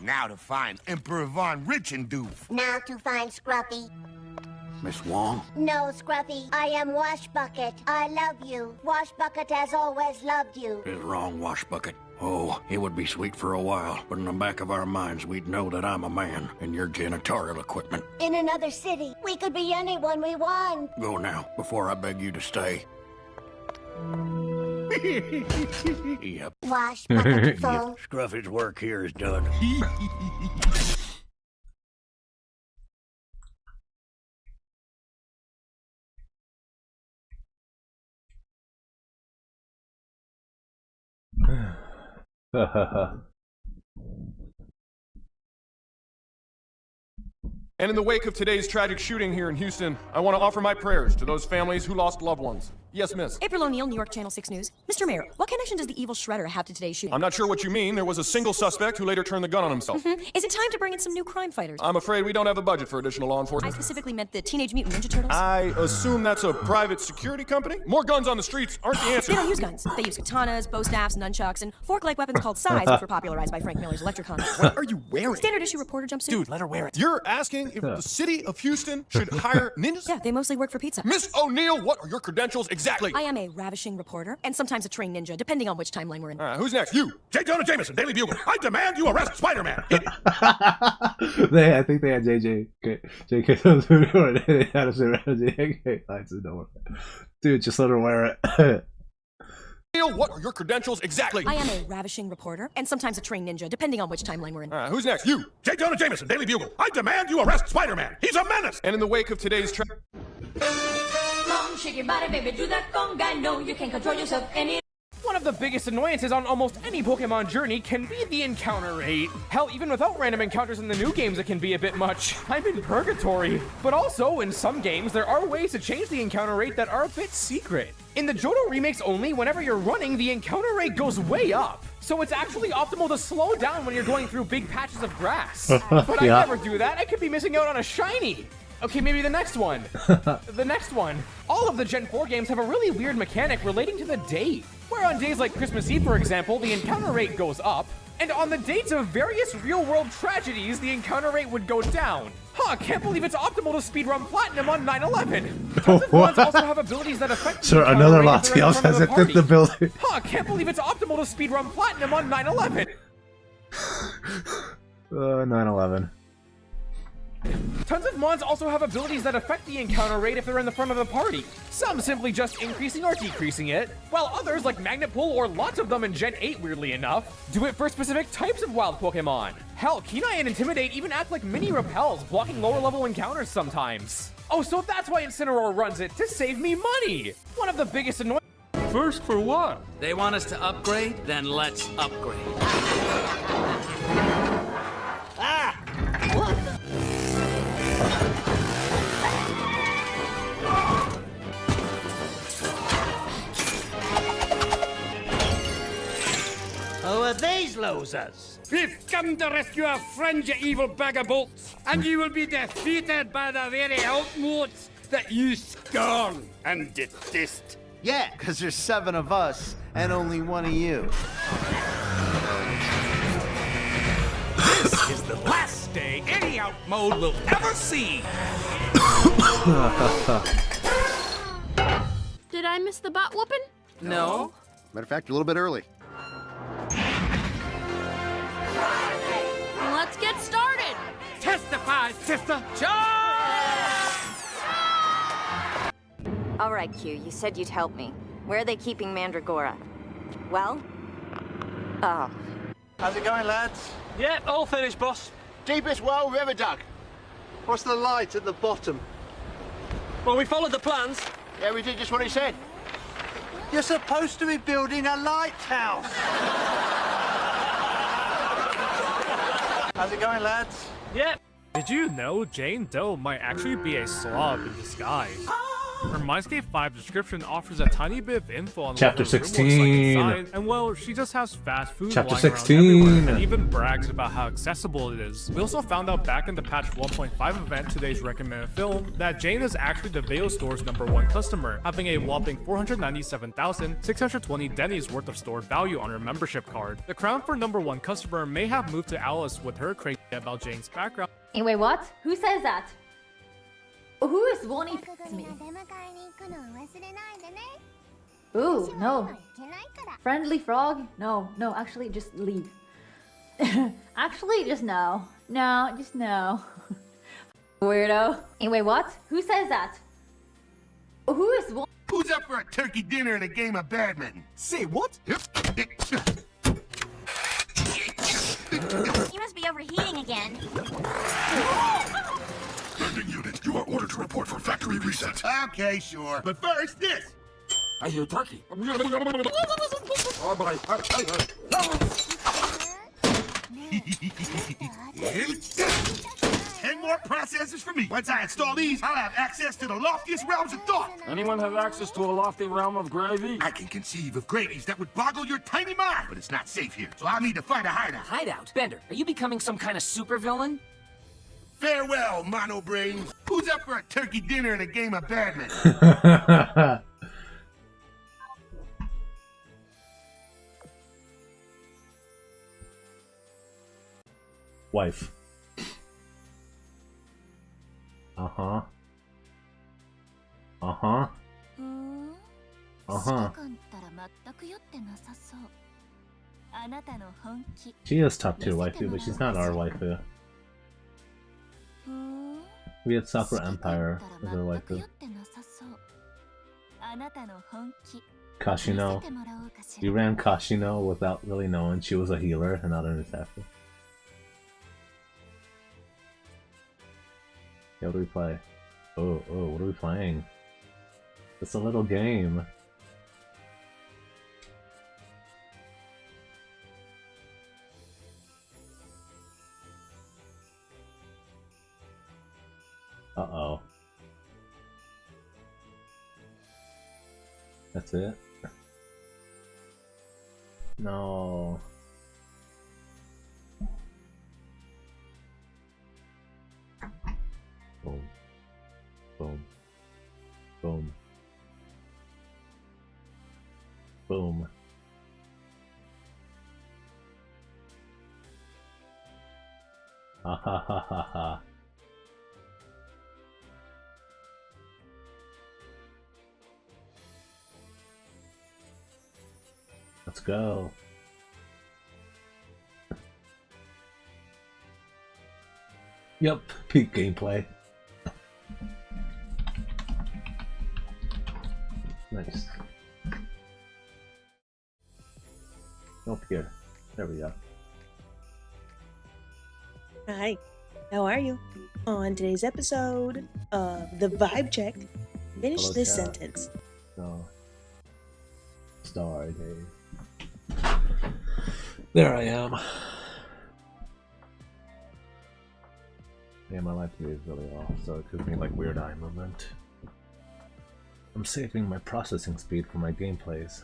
Now to find Emperor Von Richendoof. Now to find Scruffy. Miss Wong? No, Scruffy. I am Washbucket. I love you. Washbucket has always loved you. Is wrong, Washbucket. Oh, it would be sweet for a while, but in the back of our minds, we'd know that I'm a man and you're janitorial equipment. In another city, we could be anyone we want. Go now, before I beg you to stay. Yep. Washbucket full. Scruffy's work here is done. And in the wake of today's tragic shooting here in Houston, I want to offer my prayers to those families who lost loved ones. Yes, miss. April O'Neil, New York Channel 6 News. Mr. Mayor, what connection does the evil Shredder have to today's shooting? I'm not sure what you mean. There was a single suspect who later turned the gun on himself. Is it time to bring in some new crime fighters? I'm afraid we don't have the budget for additional law I enforcement. specifically meant the Teenage Mutant Ninja Turtles. I assume that's a private security company? More guns on the streets aren't the answer. They don't use guns. They use katanas, bow staffs, nunchucks, and fork-like weapons called sais, which were popularized by Frank Miller's Electricon. What are you wearing? Standard issue reporter jumpsuit. Dude, let her wear it. You're asking if the city of Houston should hire ninjas? Yeah, they mostly work for pizza. Miss O'Neil, what are your credentials exactly? I am a ravishing reporter, and sometimes a trained ninja, depending on which timeline we're in. Who's next? You. J. Jonah Jameson, Daily Bugle. I demand you arrest Spider-Man. I think they had JK or they had a JK. Dude, just let her wear it. What are your credentials exactly? I am a ravishing reporter, and sometimes a trained ninja, depending on which timeline we're in. Who's next? You. J. Jonah Jameson, Daily Bugle. I demand you arrest Spider-Man. He's a menace. And in the wake of today's Shake your body, baby, do that conga. No, you can't control yourself any. One of the biggest annoyances on almost any Pokemon journey can be the encounter rate. Hell, even without random encounters in the new games, it can be a bit much. I'm in purgatory. But also, in some games, there are ways to change the encounter rate that are a bit secret. In the Johto remakes only, whenever you're running, the encounter rate goes way up. So it's actually optimal to slow down when you're going through big patches of grass. But Yeah. I never do that. I could be missing out on a shiny. Okay, maybe the next one. The next one. All of the Gen 4 games have a really weird mechanic relating to the date, where on days like Christmas Eve, for example, the encounter rate goes up, and on the dates of various real-world tragedies, the encounter rate would go down. Huh, can't believe it's optimal to speedrun Platinum on 9/11. Tons of mods also have abilities that affect the Sir, encounter another rate if they're in Latios front of has the party. the ability. Huh, can't believe it's optimal to speedrun Platinum on 9/11. 9/11. Tons of mods also have abilities that affect the encounter rate if they're in the front of the party. Some simply just increasing or decreasing it, while others, like Magnet Pull or lots of them in Gen 8 weirdly enough, do it for specific types of wild Pokemon. Hell, Kenai and Intimidate even act like mini repels, blocking lower level encounters sometimes. Oh, so that's why Incineroar runs it, to save me money! One of the biggest annoyances. First for what? They want us to upgrade? Then let's upgrade. Ah! What the? Who are these losers? We've come to rescue our friend, you evil bag of bolts, and you will be defeated by the very outmosts that you scorn and detest. Yeah, because there's 7 of us and only 1 of you. This is the last day any outmode will ever see. Did I miss the butt whooping? No. Matter of fact, you're a little bit early. Let's get started. Testify, sister. All right, Q, you said you'd help me. Where are they keeping Mandragora? Well? Oh. How's it going, lads? Yeah, all finished, boss. Deepest well we've ever dug. What's the light at the bottom? Well, we followed the plans. Yeah, we did just what he said. You're supposed to be building a lighthouse. How's it going, lads? Yeah. Did you know Jane Doe might actually be a slob in disguise? Her Mindscape 5 description offers a tiny bit of info on Chapter what her room 16. looks like inside, and well, she just has fast food Chapter lying 16. around everywhere, and even brags about how accessible it is. We also found out back in the patch 1.5 event, today's recommended film, that Jane is actually the Vail store's #1 customer, having a whopping 497,620 Denny's worth of stored value on her membership card. The crown for #1 customer may have moved to Alice with her crazy about Jane's background. Anyway, what? Who says that? Who is Wonnie me? Ooh, no. Friendly frog? No, actually just leave. Actually, just no. No, just no. Weirdo. Anyway, what? Who says that? Who is Wonnie? Who's up for a turkey dinner and a game of badminton? Say what? You must be overheating again. Landing unit, you are ordered to report for factory reset. Okay, sure. But first, this. I hear turkey. Oh, but 10 more processors for me. Once I install these, I'll have access to the loftiest realms of thought. anyone have access to a lofty realm of gravy? I can conceive of gravies that would boggle your tiny mind, but it's not safe here, so I'll need to find a hideout. Hideout? Bender, are you becoming some kind of supervillain? Farewell, mono brains. Who's up for a turkey dinner and a game of badminton? Wife. Uh-huh. Uh-huh. Uh-huh. She is top tier waifu, but she's not our waifu. We had Sakura Empire as our waifu. Kashino. We ran Kashino without really knowing she was a healer and not an attacker. Yeah, what do we play? Oh, what are we playing? It's a little game. Uh-oh. That's it? No. Boom. Boom. Boom. Boom. Ha ha ha ha ha. Let's go. Yep, peak gameplay. Nice. Up here. There we go. Hi, how are you? On today's episode of The Vibe Check, finish Hello, this chat. sentence. No. Sorry, Dave. There I am. Yeah, my life today is really off, so it gives me like weird eye movement. I'm saving my processing speed for my gameplays.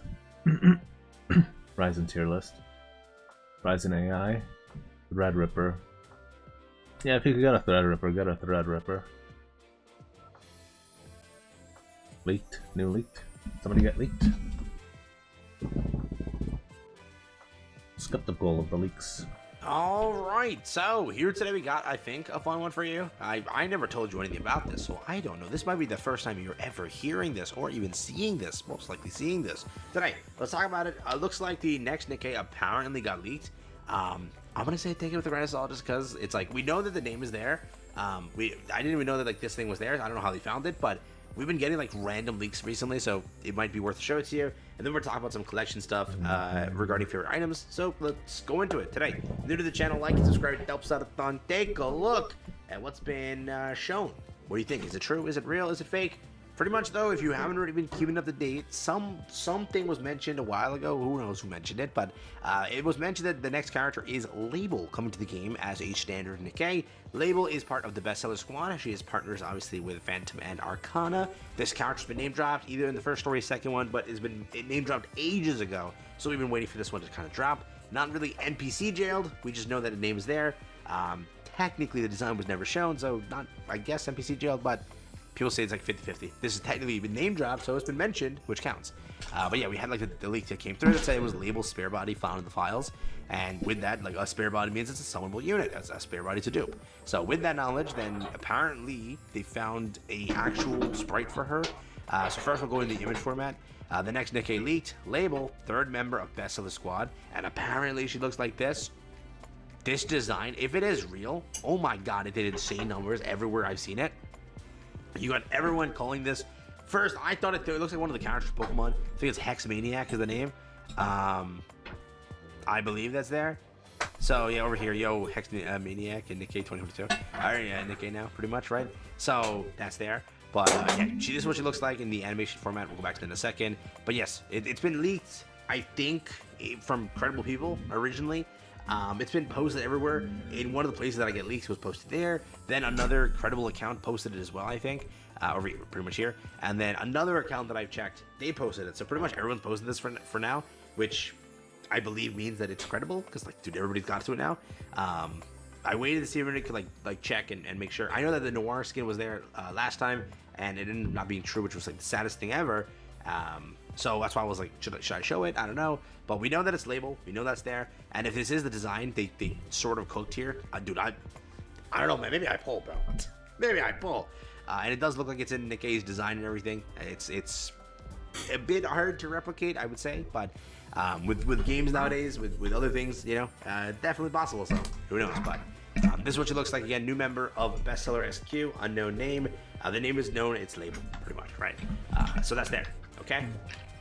Ryzen tier list. Ryzen AI. Threadripper. Yeah, if you could get a Threadripper, get a Threadripper. Leaked. New leaked. Somebody get leaked. Skeptical of the leaks. Alright, so here today we got, I think, a fun one for you. I never told you anything about this, so I don't know. This might be the first time you're ever hearing this, or even seeing this, most likely seeing this. Today, let's talk about it. Looks like the next Nikke apparently got leaked. I'm gonna say take it with a grain of salt just because it's like, we know that the name is there. I didn't even know that like this thing was there. I don't know how they found it, but we've been getting like random leaks recently, so it might be worth a show it to you. And then we're talking about some collection stuff regarding favorite items. So let's go into it today. New to the channel, like and subscribe. It helps out a ton. Take a look at what's been shown. What do you think? Is it true? Is it real? Is it fake? Pretty much though, if you haven't already been keeping up to date, something was mentioned a while ago. Who knows who mentioned it? But it was mentioned that the next character is Label coming to the game as a standard nikke. Label is part of the bestseller squad. She is partners obviously with Phantom and Arcana. This character's been name dropped either in the first story, second one, but it's been name dropped ages ago. So we've been waiting for this one to kind of drop. Not really NPC jailed. We just know that the name is there. Technically, the design was never shown, so not, I guess, NPC jailed, but people say it's like 50-50. This has technically been name dropped, so it's been mentioned, which counts. But yeah, we had like the leak that came through that said it was Label spare body found in the files. And with that, like a spare body means it's a summonable unit, as a spare body to dupe. So with that knowledge, then apparently they found a actual sprite for her. So first we'll go into the image format. The next nikke leaked, Label, third member of bestseller squad, and apparently she looks like this. This design, if it is real, oh my god, it did insane numbers everywhere I've seen it. You got everyone calling this. First, I thought it looks like one of the characters from Pokemon. I think it's Hexmaniac is the name. I believe that's there. So yeah, over here, yo, Hexmaniac and Nikke 2022. Alright, yeah, Nikke now, pretty much, right? So that's there. But yeah, this is what she looks like in the animation format. We'll go back to that in a second. But yes, it's been leaked, I think, from credible people originally. It's been posted everywhere. In one of the places that I get leaks, it was posted there. Then another credible account posted it as well, I think, over here, pretty much here. And then another account that I've checked, they posted it. So pretty much everyone's posted this for now, which I believe means that it's credible because, like, dude, everybody's got to it now. I waited to see if everybody could like check and make sure. I know that the Noir skin was there last time, and it ended up not being true, which was like the saddest thing ever. So that's why I was like, should I show it? I don't know. But we know that it's Label. We know that's there. And if this is the design they sort of cooked here, dude, I don't know, man. Maybe I pull, bro. Maybe I pull. And it does look like it's in Nikke's design and everything. It's a bit hard to replicate, I would say. But with games nowadays, with other things, you know, definitely possible. So who knows? But this is what she looks like. Again, new member of Bestseller SQ, unknown name. The name is known. It's Label, pretty much, right? So that's there. Okay.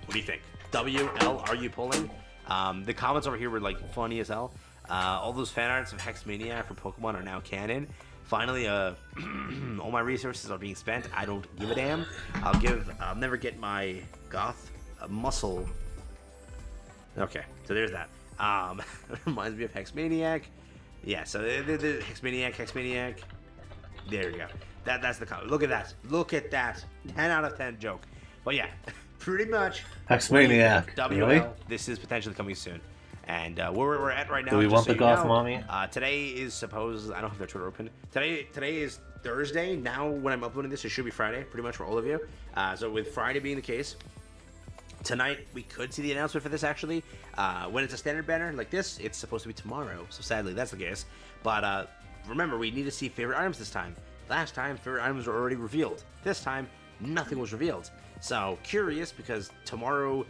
What do you think? WL, are you pulling? The comments over here were like funny as hell. All those fan arts of Hexmania for Pokemon are now canon. Finally, all my resources are being spent. I don't give a damn. I'll never get my Goth muscle. Okay, so there's that. Reminds me of Hexmaniac. Yeah, so the Hexmaniac. There you go. That's the comment. Look at that. Look at that. 10 out of 10 joke. But yeah, pretty much. Hexmaniac. WL. Really? This is potentially coming soon. And where we're at right now. Do we want the Goth mommy? Today is supposed. I don't have their Twitter open. Today is Thursday. Now when I'm uploading this, it should be Friday, pretty much for all of you. So with Friday being the case, tonight we could see the announcement for this actually. When it's a standard banner like this, it's supposed to be tomorrow. So sadly, that's the case. But remember, we need to see favorite items this time. Last time, favorite items were already revealed. This time, nothing was revealed. So curious because tomorrow.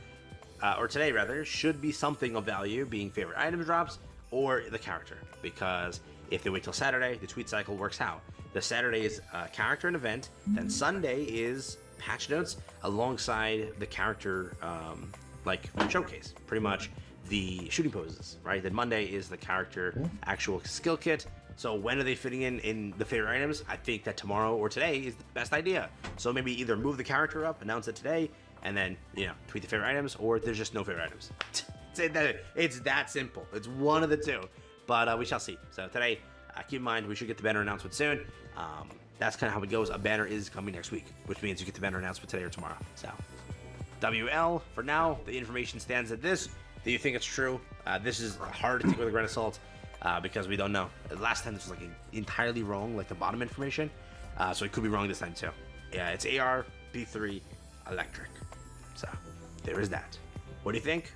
Or today rather, should be something of value, being favorite item drops or the character. Because if they wait till Saturday, the tweet cycle works how? The Saturday is character and event, then Sunday is patch notes alongside the character like showcase, pretty much the shooting poses, right? Then Monday is the character actual skill kit. So when are they fitting in the favorite items? I think that tomorrow or today is the best idea. So maybe either move the character up, announce it today, and then, you know, tweet the favorite items, or there's just no favorite items. It's that simple. It's one of the two. But we shall see. So today, keep in mind, we should get the banner announcement soon. That's kind of how it goes. A banner is coming next week, which means you get the banner announcement today or tomorrow. So, WL, for now, the information stands at this. Do you think it's true? This is hard to take with a grain of salt because we don't know. Last time this was like entirely wrong, like the bottom information. So it could be wrong this time too. Yeah, it's AR, B3, electric. So, there is that. What do you think?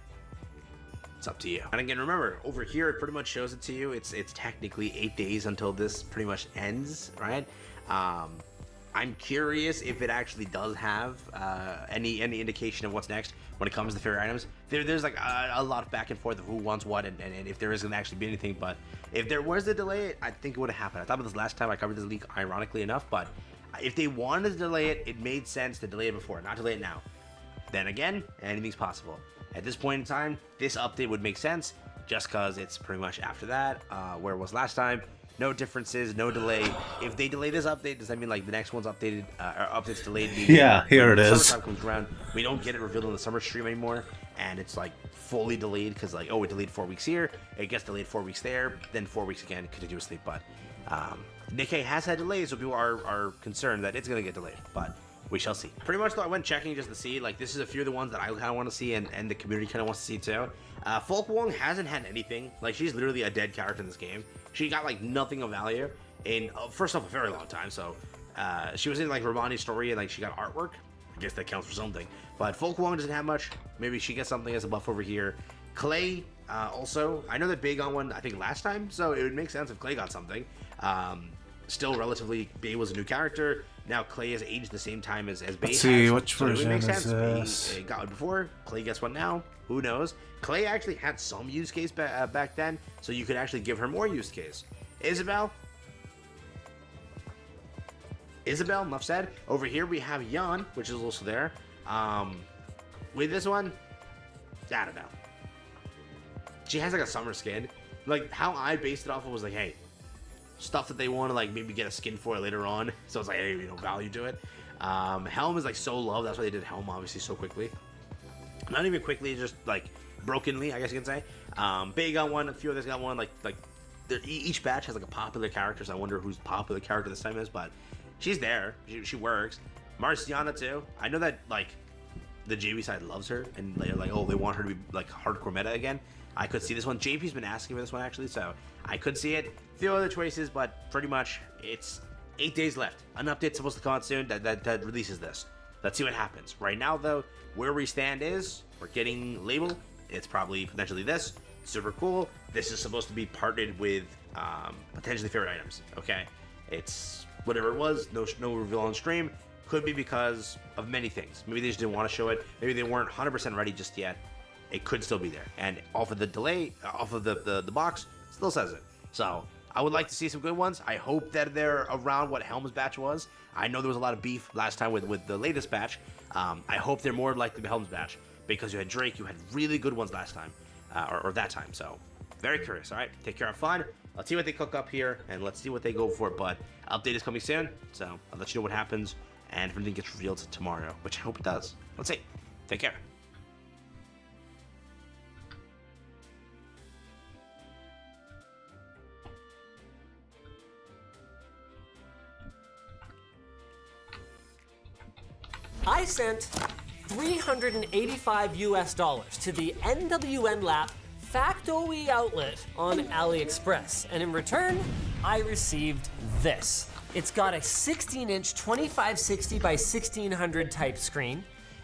It's up to you. And again, remember, over here, it pretty much shows it to you. It's technically 8 days until this pretty much ends, right? I'm curious if it actually does have any indication of what's next when it comes to favorite items. There's like a lot of back and forth of who wants what and if there isn't actually be anything. But if there was a delay, I think it would have happened. I thought about this last time I covered this leak, ironically enough. But if they wanted to delay it, it made sense to delay it before, not delay it now. Then again, anything's possible. At this point in time, this update would make sense just because it's pretty much after that, where it was last time. no differences, no delay. If they delay this update, does that mean like the next one's updated or updates delayed? Yeah, here it is. Summertime comes around, we don't get it revealed on the summer stream anymore, and it's like fully delayed because like, oh, it delayed 4 weeks here, it gets delayed 4 weeks there, then 4 weeks again continuously. But Nikke has had delays, so people are concerned that it's gonna get delayed, but we shall see. Pretty much though, I went checking just to see, like, this is a few of the ones that I kind of want to see, and the community kind of wants to see too. Folk Wong hasn't had anything. Like, she's literally a dead character in this game. She got like nothing of value in first off a very long time. So she was in like Romani's story, and like she got artwork. I guess that counts for something. But Folk Wong doesn't have much. Maybe she gets something as a buff over here. Clay also, I know that Bay got one I think last time, so it would make sense if Clay got something. Still relatively, Bay was a new character. Now Clay has aged the same time as Bay. Let's see, has, which so version it would make is sense. this? Bay got one before. Clay gets one now. Who knows? Clay actually had some use case back then, so you could actually give her more use case. Isabel, enough said. Over here we have Yan, which is also there. With this one, I don't know. She has like a summer skin. Like how I based it off of was like, hey, stuff that they want to like maybe get a skin for later on. So it's like, hey, you know, value to it. Helm is like so loved. That's why they did Helm obviously so quickly. Not even quickly, just like brokenly, I guess you can say. Bay got one, a few others got one. Like each batch has like a popular character. So I wonder whose popular character this time is, but she's there. She works. Marciana too. I know that like the JV side loves her, and they're like, oh, they want her to be like hardcore meta again. I could see this one. JP's been asking for this one actually, so I could see it. A few other choices, but pretty much it's 8 days left. An update's supposed to come out soon that releases this. Let's see what happens. Right now though, where we stand is we're getting labeled. It's probably potentially this. Super cool. This is supposed to be partnered with potentially favorite items. Okay, it's whatever it was. No reveal on stream. Could be because of many things. Maybe they just didn't want to show it. Maybe they weren't 100% ready just yet. It could still be there. And off of the delay, off of the box, still says it. So I would like to see some good ones. I hope that they're around what Helm's batch was. I know there was a lot of beef last time with the latest batch. I hope they're more like the Helm's batch, because you had Drake, you had really good ones last time, or that time. So very curious. All right, take care, have fun. Let's see what they cook up here, and let's see what they go for. But update is coming soon, so I'll let you know what happens, and if anything gets revealed tomorrow, which I hope it does. Let's see. Take care. I sent $385 US to the NWN Lap Factory outlet on AliExpress, and in return, I received this. It's got a 16-inch 2560 by 1600 type screen,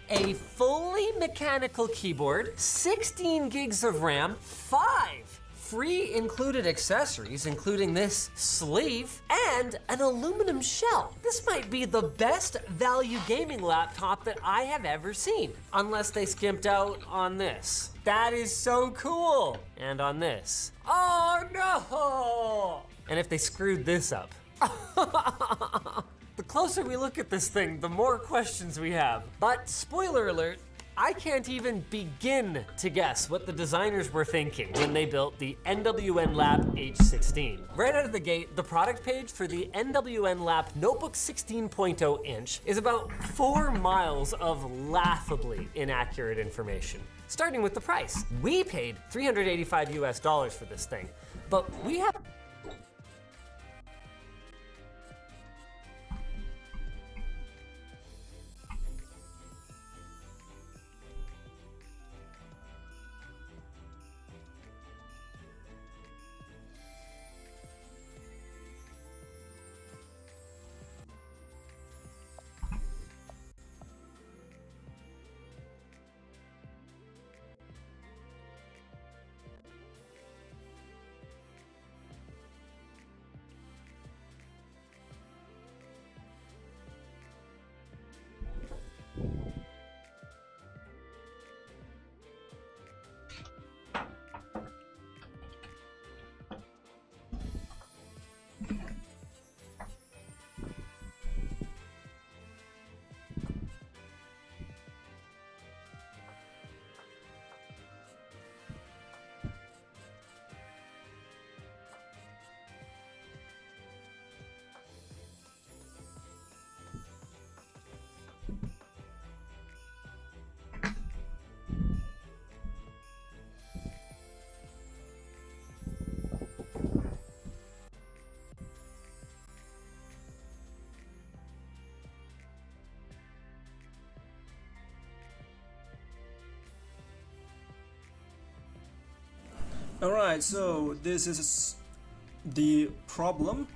a fully mechanical keyboard, 16 gigs of RAM, 5 free included accessories, including this sleeve, and an aluminum shell. This might be the best value gaming laptop that I have ever seen, unless they skimped out on this. That is so cool. And on this. Oh no! And if they screwed this up. The closer we look at this thing, the more questions we have. But spoiler alert, I can't even begin to guess what the designers were thinking when they built the NWN Lab H16. Right out of the gate, the product page for the NWN Lab Notebook 16.0 inch is about 4 miles of laughably inaccurate information. Starting with the price. We paid $385 US for this thing, but we have Alright, so this is the problem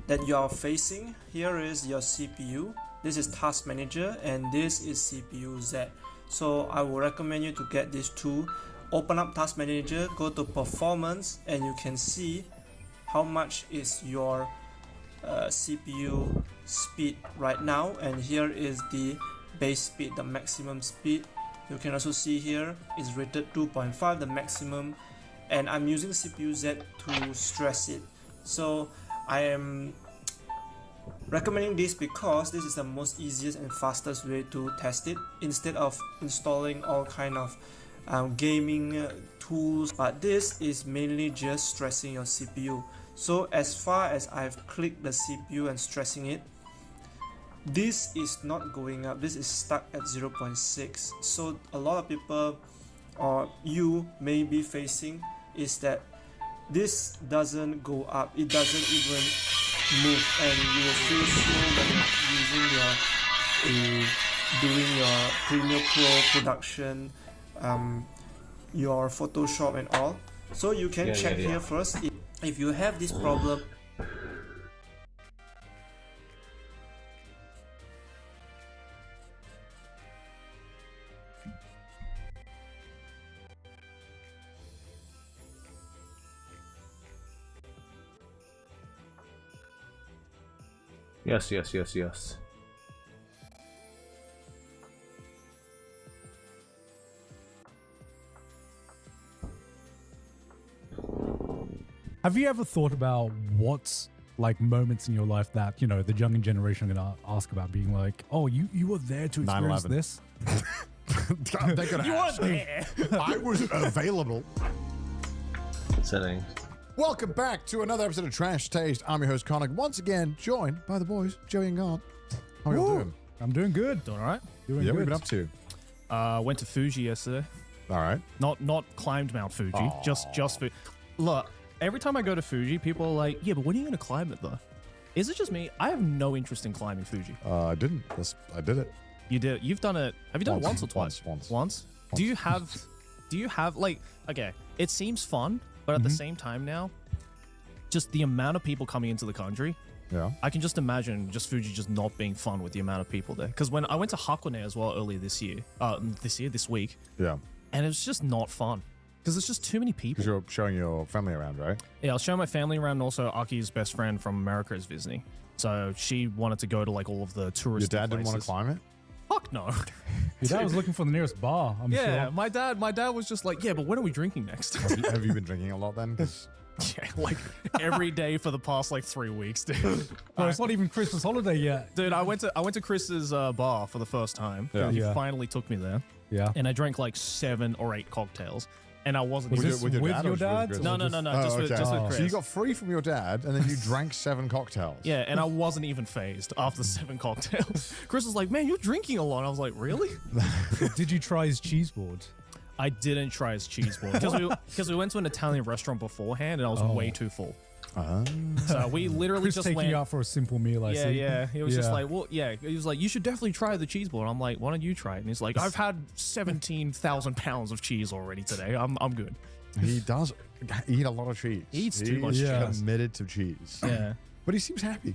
that you are facing. Here is your CPU. This is Task Manager and this is CPU Z. So I would recommend you to get these two. Open up Task Manager, go to Performance, and you can see how much is your CPU speed right now. And here is the base speed, the maximum speed. You can also see here is rated 2.5, the maximum, and I'm using CPU Z to stress it. So I am recommending this because this is the most easiest and fastest way to test it instead of installing all kind of gaming tools, but this is mainly just stressing your CPU. So as far as I've clicked the CPU and stressing it, this is not going up, this is stuck at 0.6. so a lot of people or you may be facing is that this doesn't go up, it doesn't even move, and you will feel slow when you're using your doing your Premiere Pro production, your Photoshop and all. So you can check here first if you have this problem. Yes. Have you ever thought about what's like moments in your life that, you know, the younger generation are gonna ask about, being like, oh, you were there to experience 9/11. this? They're gonna You ask. weren't there. I was available. Setting. Welcome back to another episode of Trash Taste. I'm your host, Connor, once again joined by the boys, Joey and Garnt. How are you all doing? I'm doing good. Doing all right. Doing Yeah, good. what have you been up to? Went to Fuji yesterday. All right. Not climbed Mount Fuji. Just Fuji. Look, every time I go to Fuji, people are like, "Yeah, but when are you going to climb it though?" Is it just me? I have no interest in climbing Fuji. I didn't. I did it. You did. You've done it. Have you done it once or twice? Once. Do you have like? Okay, it seems fun, but at the same time now, just the amount of people coming into the country. Yeah. I can just imagine just Fuji just not being fun with the amount of people there. Because when I went to Hakone as well earlier this week. Yeah. And it was just not fun. Because it's just too many people. Because you're showing your family around, right? Yeah, I was showing my family around, and also Aki's best friend from America is visiting. So she wanted to go to like all of the tourist Your dad places. didn't want to climb it? Fuck no. Your dad was looking for the nearest bar, I'm yeah, sure. my dad was just like, yeah, but when are we drinking next? Have you been drinking a lot then? 'Cause yeah, like every day for the past like 3 weeks, dude. Well, it's not even Christmas holiday yet. Dude, I went to Chris's bar for the first time. Yeah. He Yeah. finally took me there. Yeah. And I drank like 7 or 8 cocktails. And I wasn't Was even- this with your dad? or just with No, Chris? no, no, Oh, just with Chris. So you got free from your dad, and then you drank 7 cocktails. Yeah, and I wasn't even phased after 7 cocktails. Chris was like, man, you're drinking a lot. I was like, really? Did you try his cheese board? I didn't try his cheese board because we went to an Italian restaurant beforehand and I was way too full. So we literally Chris just taking went you out for a simple meal, I see. Yeah. He was just like, well, yeah. He was like, you should definitely try the cheese board. I'm like, why don't you try it? And he's like, I've had 17,000 pounds of cheese already today. I'm good. He does eat a lot of cheese. He eats too much cheese. Committed to cheese. Yeah. But he seems happy.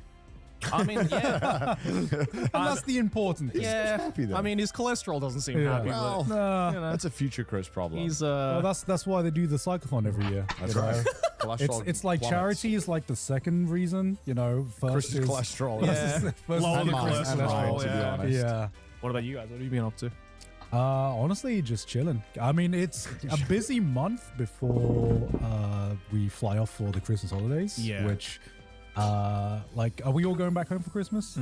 I mean, yeah. And that's the important thing. Yeah. happy though. I mean, his cholesterol doesn't seem Yeah. happy. Well, but, you know, that's a future Chris problem. he's Well, that's why they do the cyclone every year. That's you know? right. Cholesterol It's like plummets. charity is like the second reason, you know. First Chris's is cholesterol. Yeah. First Lower And the mine, and mine, cholesterol, to be yeah. honest. Yeah. What about you guys? What have you been up to? Honestly, just chilling. I mean, it's a busy month before we fly off for the Christmas holidays. Yeah. Which, like, are we all going back home for Christmas?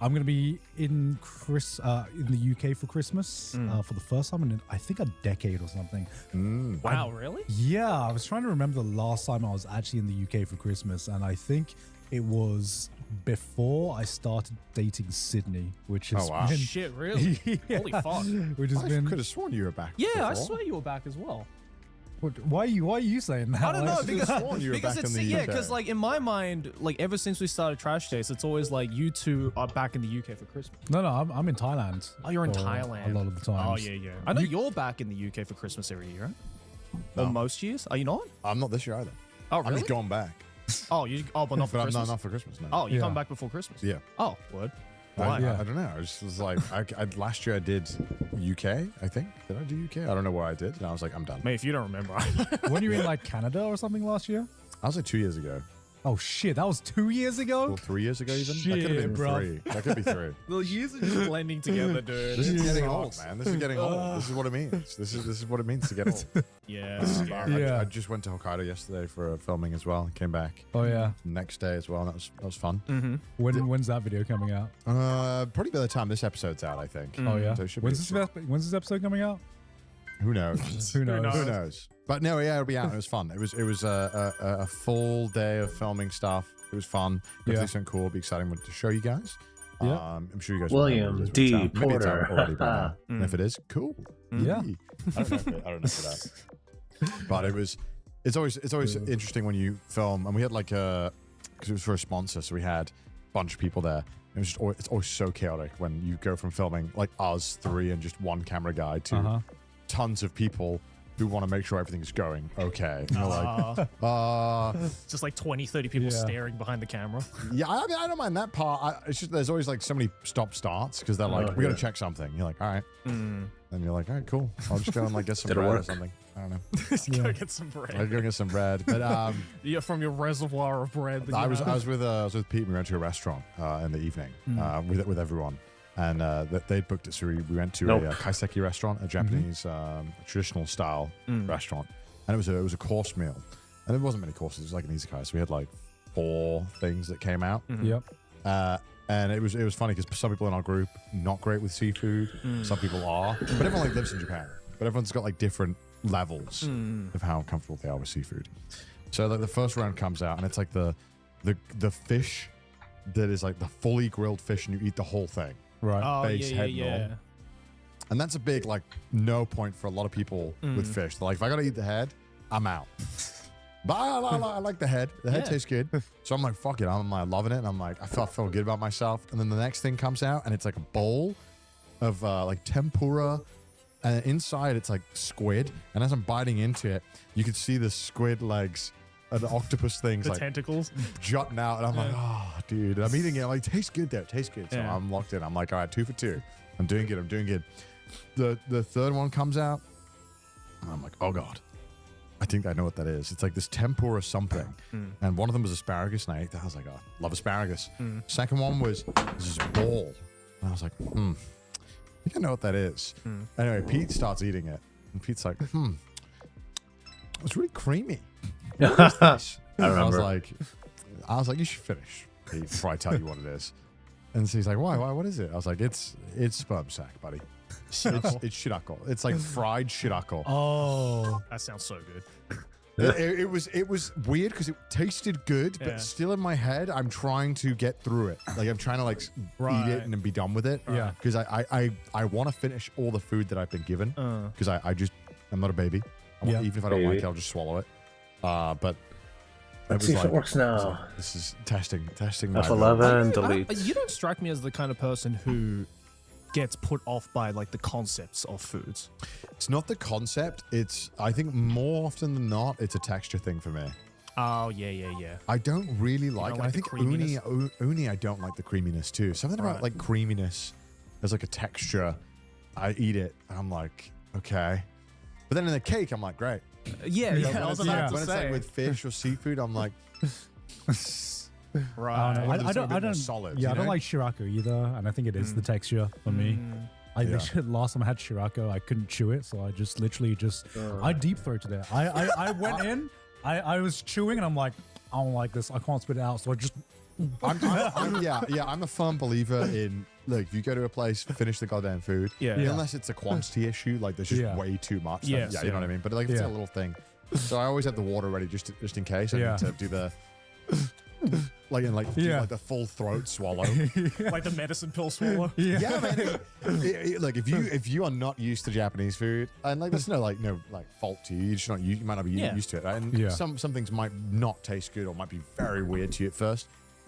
I'm gonna be in the UK for Christmas for the first time in I think a decade or something. Wow, really? Yeah, I was trying to remember the last time I was actually in the UK for Christmas, and I think it was before I started dating Sydney, which has Oh, wow. been Shit, really? Yeah. Holy fuck. Which has I been could have sworn you were back. Yeah, I before. swear you were back as well. why are you saying that? I don't know I could've because, sworn you were back in it's the yeah UK. because like in my mind like ever since we started Trash Taste it's always like you two are back in the UK for Christmas. No, I'm in Thailand. Oh, you're in for Thailand a lot of the times. Oh yeah. I know you're back in the UK for Christmas every year, right? No. most years? Are you not? I'm not this year either. Oh, really? I'm just going back. Oh, but not for Christmas? I'm not for Christmas, no. Oh, you come back before Christmas? Yeah. Oh, word. I don't know. I just was like, last year I did UK, I think. Did I do UK? I don't know what I did. And I was like, I'm done. Mate, if you don't remember. Weren't you in like Canada or something last year? I was like 2 years ago. Oh shit, that was 2 years ago? Or 3 years ago even? Shit, that could have been bro. 3. That could be 3. The years are just blending together, dude. This is getting old, man. This is getting old. This is what it means. This is what it means to get old. Yeah. I just went to Hokkaido yesterday for filming as well. Came back. Oh yeah. Next day as well. That was fun. Mm-hmm. When's that video coming out? Probably by the time this episode's out, I think. Oh yeah. So it should when's this episode coming out? Who knows? Who knows? Who knows? But no, yeah, it'll be out. It was fun. It was a full day of filming stuff. It was fun. Everything's been cool. It'll be exciting to show you guys. Yeah. I'm sure you guys. William will D. Maybe it's Porter. out already by now. And if it is, cool. Yeah. I don't know for that. But it's always interesting when you film, and we had like because it was for a sponsor, so we had a bunch of people there. It's always so chaotic when you go from filming like us 3 and just one camera guy to tons of people who want to make sure everything is going okay. And you're like, just like 20, 30 people staring behind the camera. Yeah, I mean, I don't mind that part. It's just there's always like so many stop-starts because they're like, we got to check something. You're like, all right. And you're like, all right, cool. I'll just go and like get some bread or something. I don't know. Go get some bread. I'll go get some bread. But yeah, from your reservoir of bread. I was with Pete. We went to a restaurant in the evening with everyone. And they booked it, so we went to a kaiseki restaurant, a Japanese traditional style restaurant, and it was a course meal, and there wasn't many courses. It was like an izakaya, so we had like 4 things that came out. Yep. And it was funny because some people in our group not great with seafood, some people are, but everyone like lives in Japan. But everyone's got like different levels of how comfortable they are with seafood. So like the first round comes out, and it's like the fish that is like the fully grilled fish, and you eat the whole thing. Right. Oh, Base, head, and all. And that's a big like no point for a lot of people with fish. They're like, if I gotta eat the head, I'm out. But I like the head. The head tastes good. So I'm like, fuck it. I'm like loving it. And I'm like, I feel good about myself. And then the next thing comes out, and it's like a bowl of like tempura. And inside it's like squid. And as I'm biting into it, you can see the squid legs and the octopus things, the like tentacles jutting out, and I'm like, oh, dude. And I'm eating it. I'm like, tastes good though. Tastes good. So Yeah. I'm locked in. I'm like, all right, 2 for 2. I'm doing good. I'm doing good. The third one comes out, and I'm like, oh god, I think I know what that is. It's like this tempura something, and one of them was asparagus, and I ate that. I was like, oh, love asparagus. Second one was this ball, and I was like, I think I know what that is. Anyway, Pete starts eating it, and Pete's like, it's really creamy. I remember. I was like, you should finish, Pete, before I tell you what it is. And so he's like, why? What is it? I was like, it's sperm sack, buddy. It's shirako. It's like fried shirako. Oh, that sounds so good. It was weird because it tasted good, but still in my head, I'm trying to get through it. Like I'm trying to like eat it and then be done with it. Yeah. Because I want to finish all the food that I've been given. Because I'm not a baby. Even if I don't like it, I'll just swallow it. But let's see if it works now. This is testing. F11, delete. You don't strike me as the kind of person who gets put off by like the concepts of foods. It's not the concept. I think more often than not, it's a texture thing for me. Oh yeah. I don't really like. Don't And I like the think creaminess? uni. I don't like the creaminess too. Something about like creaminess as like a texture. I eat it and I'm like, okay. But then in the cake, I'm like, great. Yeah. I was about to When it's say like with fish or seafood, I'm like, right. I don't solid. Yeah, I don't like shirako either, and I think it is the texture for me. Last time I had shirako, I couldn't chew it, so I just literally I deep throated it. I went in, I was chewing, and I'm like, I don't like this. I can't spit it out, so I just. I'm a firm believer in, look, if you go to a place, finish the goddamn food. Unless it's a quantity issue, like there's just way too much. Yes, you know what I mean? But like it's a little thing. So I always have the water ready just in case. I need to do the do like the full throat swallow. Like the medicine pill swallow. Yeah, man. Like if you are not used to Japanese food, and like there's no fault to you, you might not be used to it, right? And some things might not taste good or might be very weird to you at first.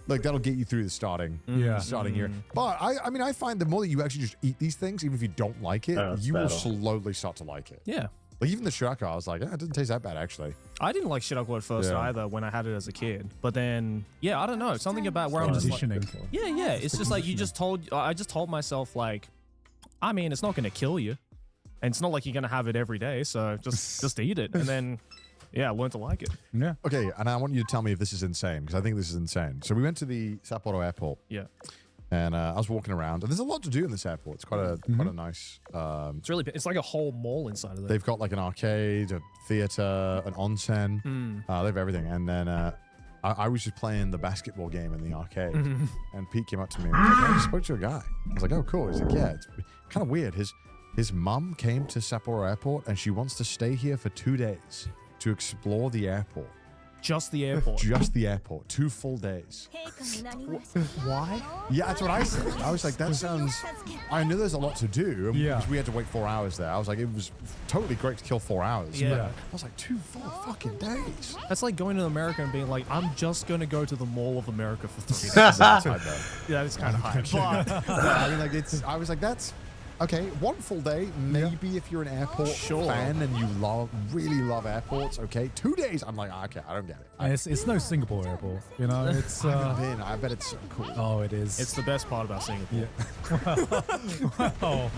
Like that'll get you through the starting year. But I mean I find the more that you actually just eat these things, even if you don't like it, you will slowly start to like it. Yeah. Like even the Shirako, I was like, it didn't taste that bad actually. I didn't like Shirako at first either when I had it as a kid. But then, yeah, I don't know. Something about where I'm just like, yeah. It's just like I just told myself like, I mean, it's not going to kill you. And it's not like you're going to have it every day. So just eat it. And then, yeah, I learned to like it. Yeah. Okay, and I want you to tell me if this is insane, because I think this is insane. So we went to the Sapporo airport. Yeah. And I was walking around, and there's a lot to do in this airport. It's quite a nice. It's really it's like a whole mall inside of there. They've got like an arcade, a theater, an onsen. They have everything. And then I was just playing the basketball game in the arcade, and Pete came up to me and was like, I just spoke to a guy. I was like, oh, cool. He's like, yeah, it's kind of weird. His mum came to Sapporo Airport, and she wants to stay here for 2 days to explore the airport. Just the airport. Just the airport. 2 full days. Why? Yeah, that's what I said. I was like, that sounds... I knew there's a lot to do. Because we had to wait 4 hours there. I was like, it was totally great to kill 4 hours. Yeah. I was like, 2 full fucking days. That's like going to America and being like, I'm just going to go to the Mall of America for 3 days. Yeah, it's kind of high. But I mean, like, I was like, that's... Okay, 1 full day, maybe if you're an airport fan and you really love airports, okay. 2 days, I'm like, okay, I don't get it. It's no Singapore airport, you know. It's I bet it's so cool. Oh, it is. It's the best part about Singapore. Wow.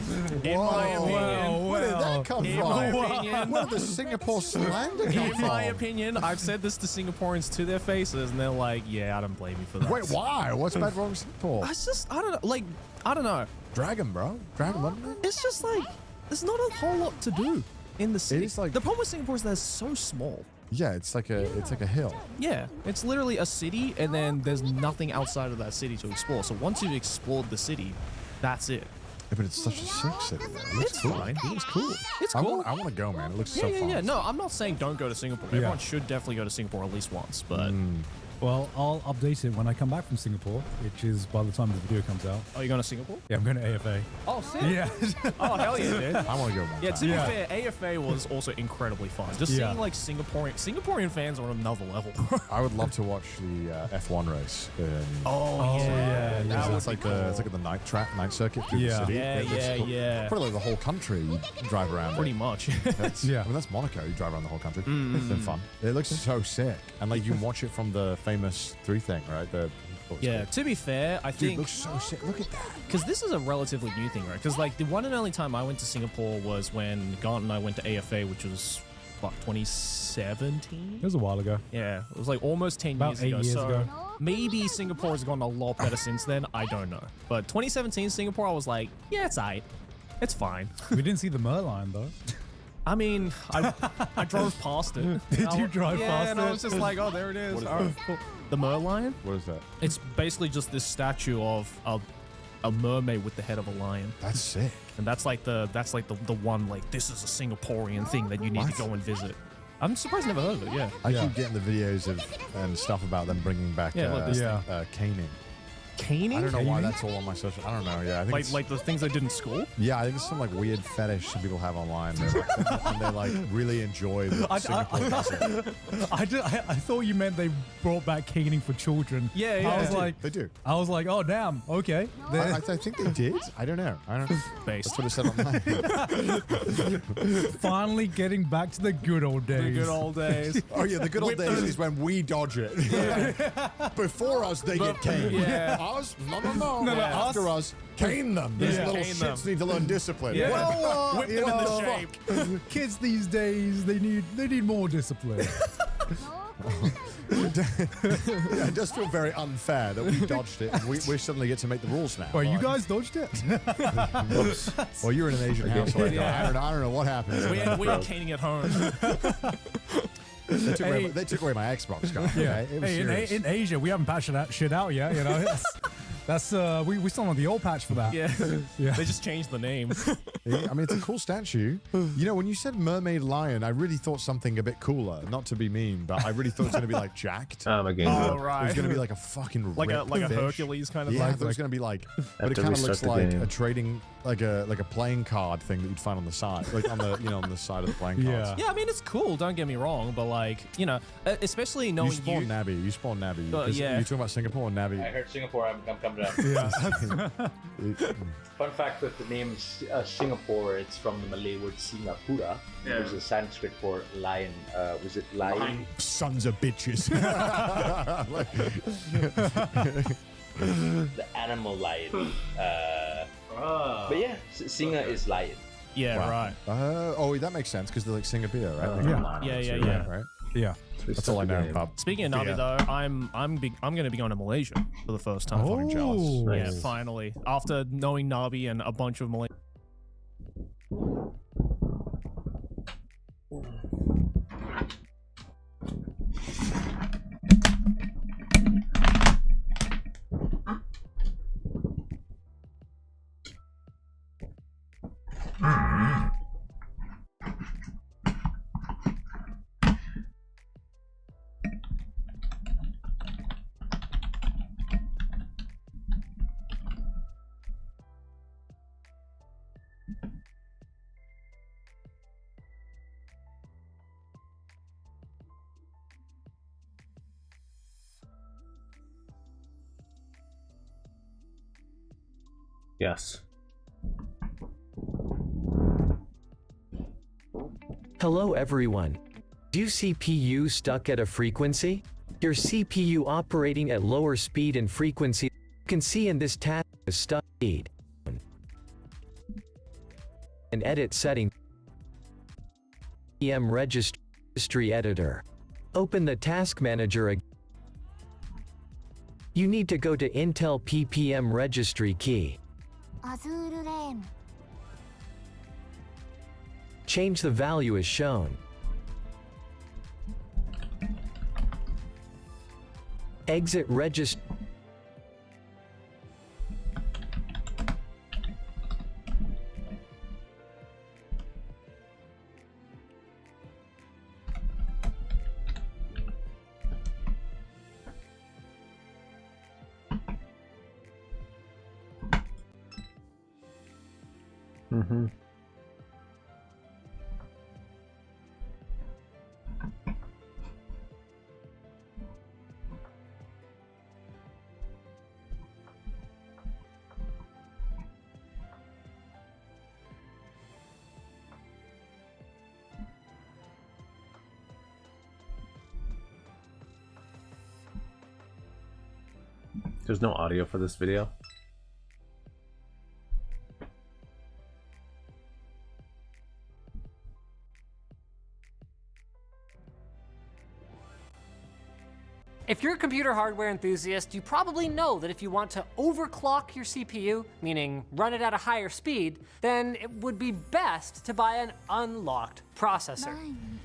In my opinion, where did that come in from? my opinion, Where did the Singapore slander come in from? my opinion, I've said this to Singaporeans to their faces, and they're like, "Yeah, I don't blame you for that." Wait, why? What's bad wrong with Singapore? I don't know. Like, I don't know. Dragon, bro. Dragon, London. It's just like there's not a whole lot to do in the city. It's like the problem with Singapore is that it's so small. Yeah, it's like a hill. Yeah, it's literally a city, and then there's nothing outside of that city to explore. So once you've explored the city, that's it. Yeah, but it's such a sick city. Though. It looks cool. Fine. It looks cool. It's cool. I want to go, man. It looks so fun. Yeah. No, I'm not saying don't go to Singapore. Everyone should definitely go to Singapore at least once. But well, I'll update it when I come back from Singapore, which is by the time the video comes out. Oh, you're going to Singapore? Yeah, I'm going to AFA. Oh, sick. Yeah. Oh, hell yeah, dude. I want to go one Yeah, time. to be fair, AFA was also incredibly fun. Just seeing like Singaporean fans are on another level. I would love to watch the F1 race. Yeah. It's like the night circuit through the city. Yeah. Probably like the whole country you drive around. Pretty much. I mean, that's Monaco. You drive around the whole country. It's been fun. It looks so sick. And like you can watch it from the famous 3 thing, right? To be fair, I think... Dude, looks so sick. Look at that. Because this is a relatively new thing, right? Because like the one and only time I went to Singapore was when Gaunt and I went to AFA, which was, what, 2017? It was a while ago. Yeah, it was like almost 10 About years 8 ago. years so ago. maybe Singapore has gotten a lot better since then. I don't know. But 2017 Singapore, I was like, yeah, it's aight. It's fine. We didn't see the Merlion, though. I mean, I drove past it. Did you drive past it? And I was just like, oh, there it is. What is All right, cool. The Merlion? What is that? It's basically just this statue of a mermaid with the head of a lion. That's sick. And that's like the one, like, this is a Singaporean thing that you need to go and visit. I'm surprised I never heard of it, yeah. I keep getting the videos and stuff about them bringing back caning. Caning? I don't know why that's all on my social. I don't know. Yeah, I think like the things they did in school. Yeah, I think it's some like weird fetish some people have online, and they like really enjoy the Singapore message. I thought you meant they brought back caning for children. Yeah, I was like, they do. I was like, oh damn, okay. I think they did. I don't know. That's what it said online. Finally getting back to the good old days. The good old days. Oh yeah, the good old days is when we dodge it. Yeah. Before us, they get caned. Yeah. Us? No. After us, cane them. These little shits need to learn discipline. Yeah. Whip them in the shape. Kids these days, they need more discipline. It does feel very unfair that we dodged it. And we suddenly get to make the rules now. Well, you guys dodged it. Well, you're in an Asian household. I don't know what happened. We are caning at home. They took away my Xbox card. Yeah. It was In Asia, we haven't patched that shit out yet. You know, that's we still on the old patch for that. Yeah. They just changed the name. I mean, it's a cool statue. You know, when you said mermaid lion, I really thought something a bit cooler. Not to be mean, but I really thought it was going to be like jacked. Right. It was going to be like a fucking like a fish. Hercules kind of. Yeah, I thought it was going to be like, but it kind of looks like a trading, like a playing card thing that you'd find on the side, like on the on the side of the playing cards. Yeah, I mean it's cool. Don't get me wrong, but like especially knowing you spawn Nabi. You spawn Nabi. Yeah. You're talking about Singapore and Nabi. I heard Singapore. I'm coming program. Fun fact with the name Singapore, it's from the Malay word Singapura, which is a Sanskrit for lion. Was it lion? Sons of bitches. The animal lion. But yeah, Singa is lion. Yeah, right. Oh, that makes sense because they're like Singapore, right? Yeah. Right? Yeah. That's all I know about. Speaking of Navi though, I'm going to be going to Malaysia for the first time. Fucking jealous. Yeah, finally. After knowing Navi and a bunch of Malaysian. Yes. Hello everyone. Do CPU stuck at a frequency? Your CPU operating at lower speed and frequency. You can see in this task is stuck speed. And edit setting. PM registry editor. Open the task manager again. You need to go to Intel PPM registry key. Change the value as shown. Exit registry. There's no audio for this video. If you're a computer hardware enthusiast, you probably know that if you want to overclock your CPU, meaning run it at a higher speed, then it would be best to buy an unlocked processor.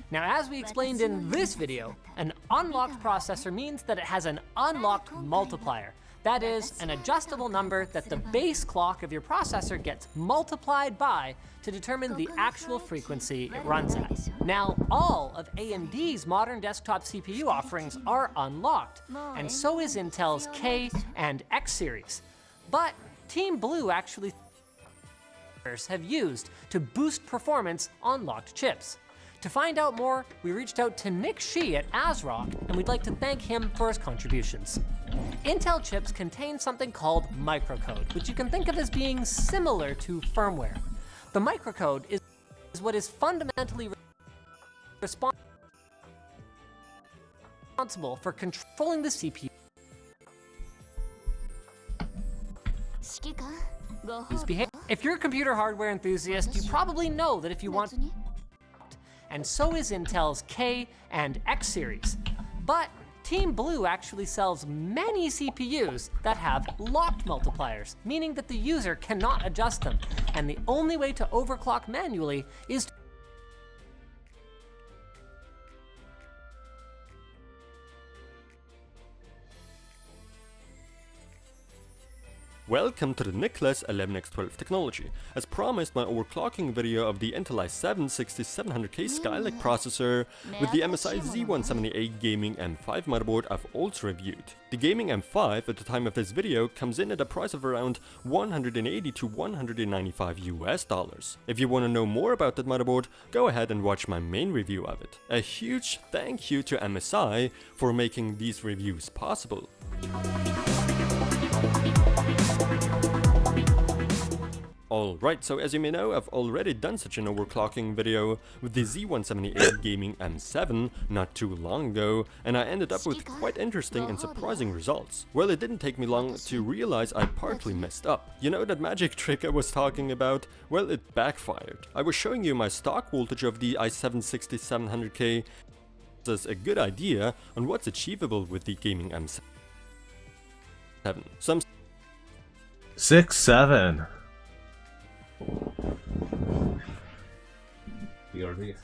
Now, as we explained in this video, an unlocked processor means that it has an unlocked multiplier. That is, an adjustable number that the base clock of your processor gets multiplied by to determine the actual frequency it runs at. Now, all of AMD's modern desktop CPU offerings are unlocked, and so is Intel's K and X series. But Team Blue actually have used to boost performance on locked chips. To find out more, we reached out to Nikke at ASRock, and we'd like to thank him for his contributions. Intel chips contain something called microcode, which you can think of as being similar to firmware. The microcode is what is fundamentally responsible for controlling the CPU. If you're a computer hardware enthusiast, you probably know that if you want, and so is Intel's K and X series. But Team Blue actually sells many CPUs that have locked multipliers, meaning that the user cannot adjust them, and the only way to overclock manually is to Welcome to the Nicholas 11x12 technology. As promised, my overclocking video of the Intel i7-6700K Skylake processor with the MSI Z178 Gaming M5 motherboard I've also reviewed. The Gaming M5 at the time of this video comes in at a price of around $180 to $195 US. If you want to know more about that motherboard, go ahead and watch my main review of it. A huge thank you to MSI for making these reviews possible. Alright, so as you may know, I've already done such an overclocking video with the Z178 Gaming M7 not too long ago, and I ended up with quite interesting and surprising results. Well, it didn't take me long to realize I partly messed up. You know that magic trick I was talking about? Well, it backfired. I was showing you my stock voltage of the i7-6700K as a good idea on what's achievable with the Gaming M7. Some 6-7. BRB.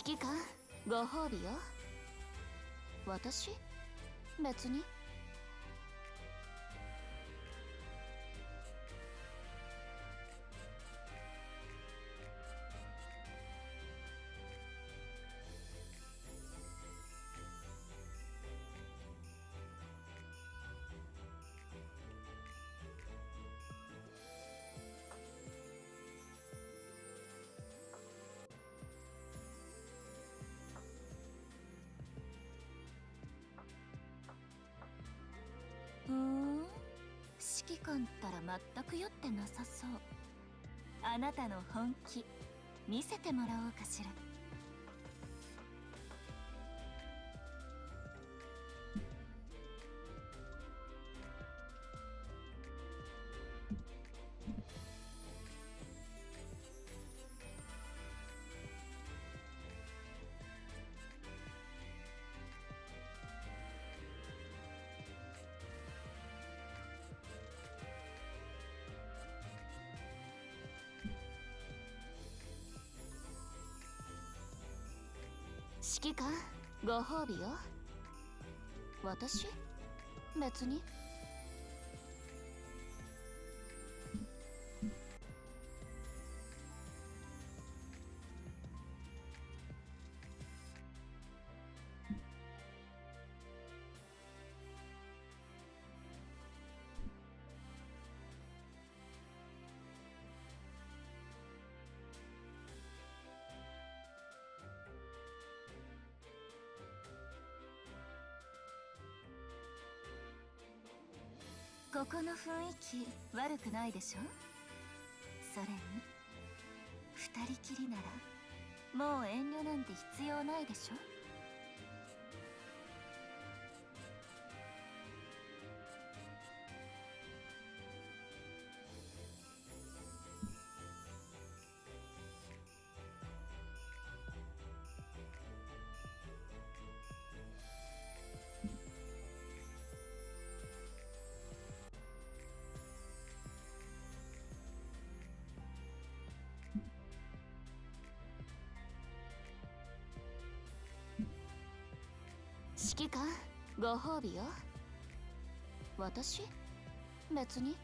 指揮官、ご褒美よ。私？別に。指揮官ったら全く酔ってなさそう。あなたの本気見せてもらおうかしら。指揮官、ご褒美よ。私？別に。ここの雰囲気悪くないでしょ。それに二人きりならもう遠慮なんて必要ないでしょ。指揮官、ご褒美よ。私？別に。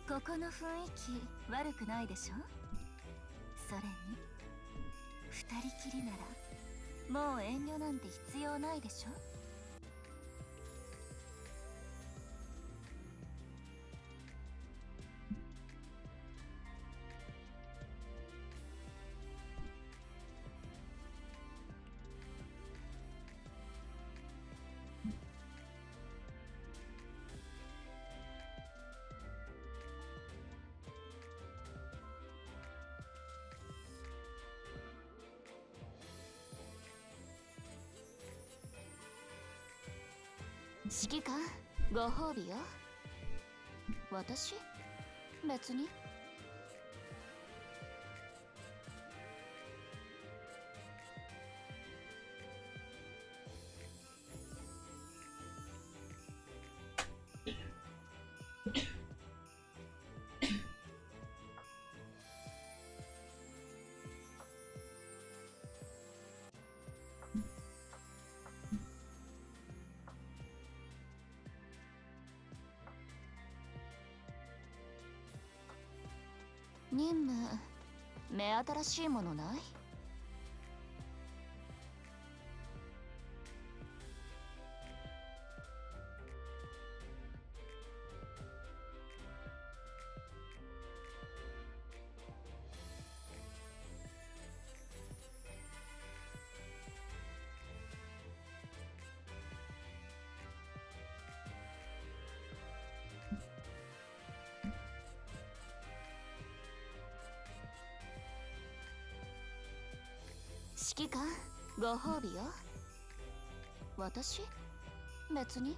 ここの雰囲気悪くないでしょ。それに二人きりならもう遠慮なんて必要ないでしょ。指揮官、ご褒美よ。私？別に。任務、目新しいものない？指揮官、ご褒美よ。私？別に。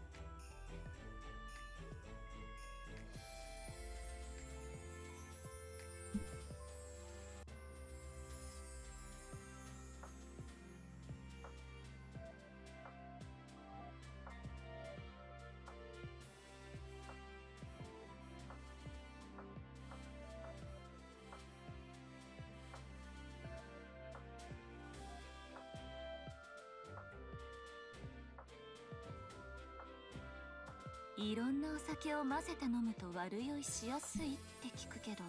いろんなお酒を混ぜて飲むと悪酔いしやすいって聞くけど、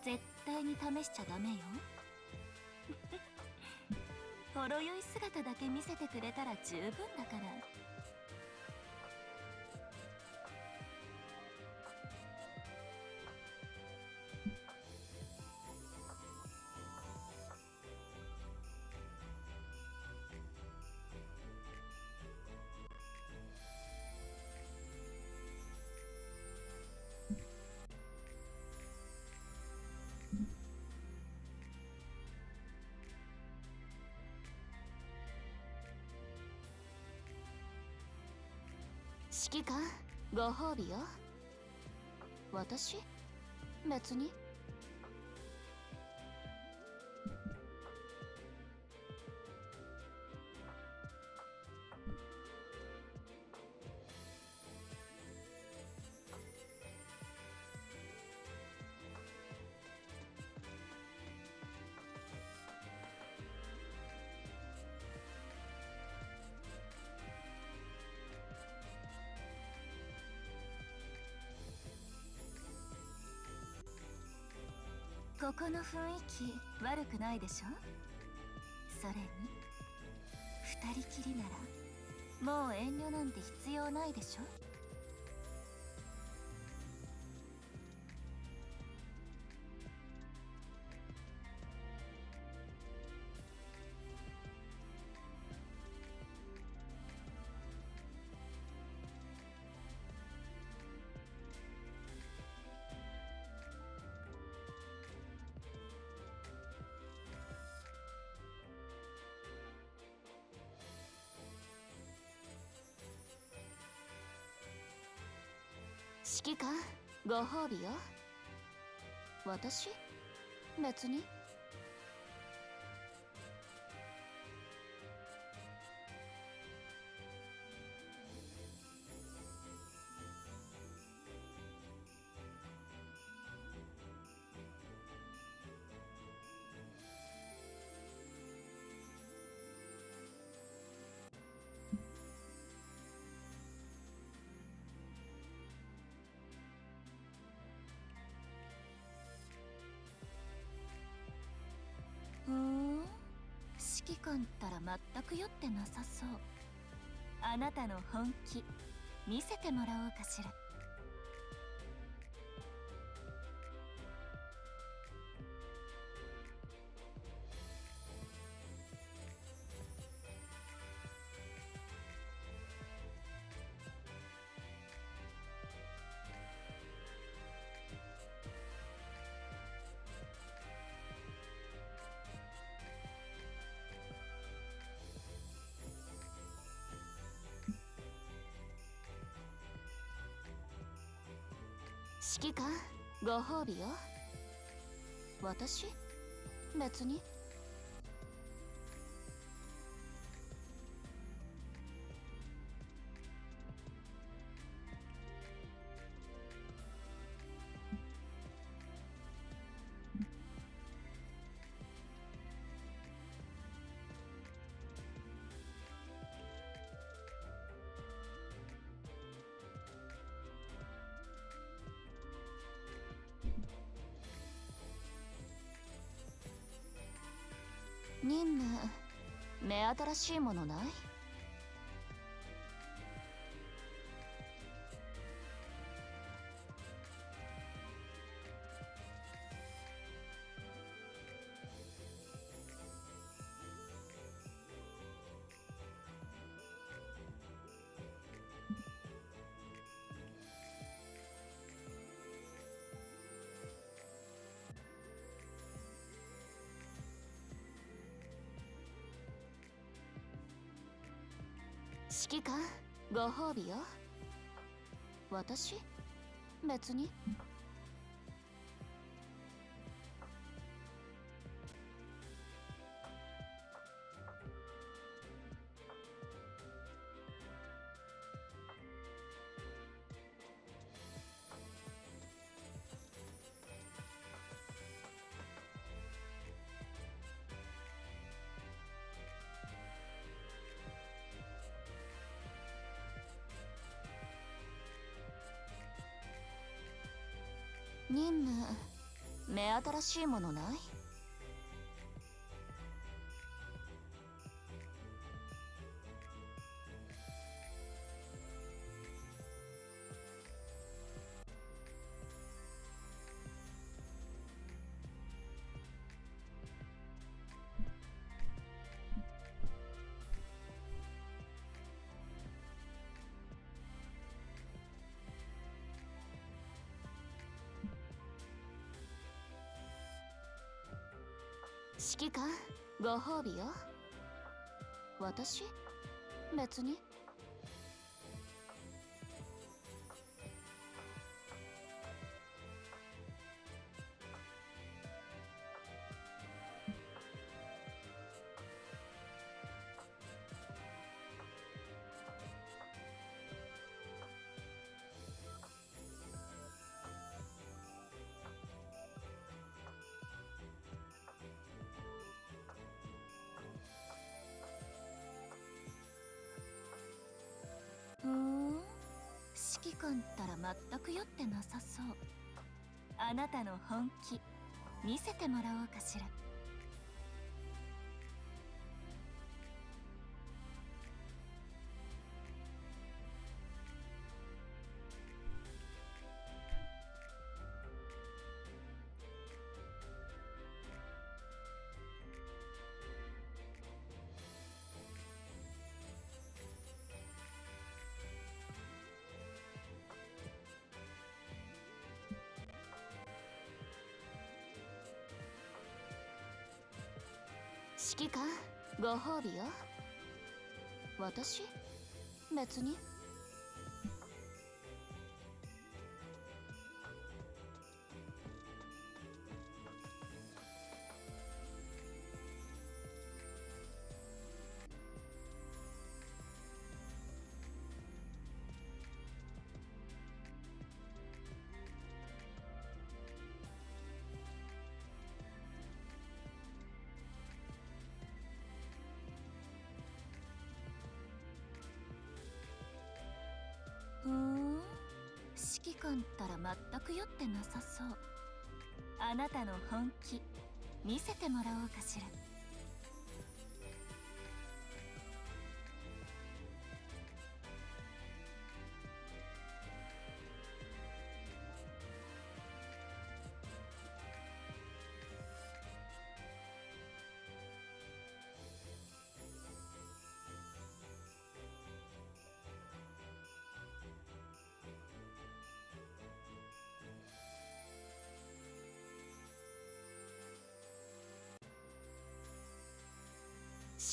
絶対に試しちゃダメよ。ほろ酔い姿だけ見せてくれたら十分だから。指揮官、ご褒美よ。私？別に。ここの雰囲気悪くないでしょ。それに二人きりならもう遠慮なんて必要ないでしょ。指揮官、ご褒美よ。私？別に。指揮官ったら全く酔ってなさそう。あなたの本気見せてもらおうかしら。指揮官、ご褒美よ。私？別に。任務、目新しいものない？指揮官、ご褒美よ。私？別に。任務、目新しいものない？指揮官、ご褒美よ。私？別に。指揮官ったら全く酔ってなさそう。あなたの本気見せてもらおうかしら。指揮官、ご褒美よ。私？別に。指揮官ったら全く酔ってなさそう。あなたの本気見せてもらおうかしら。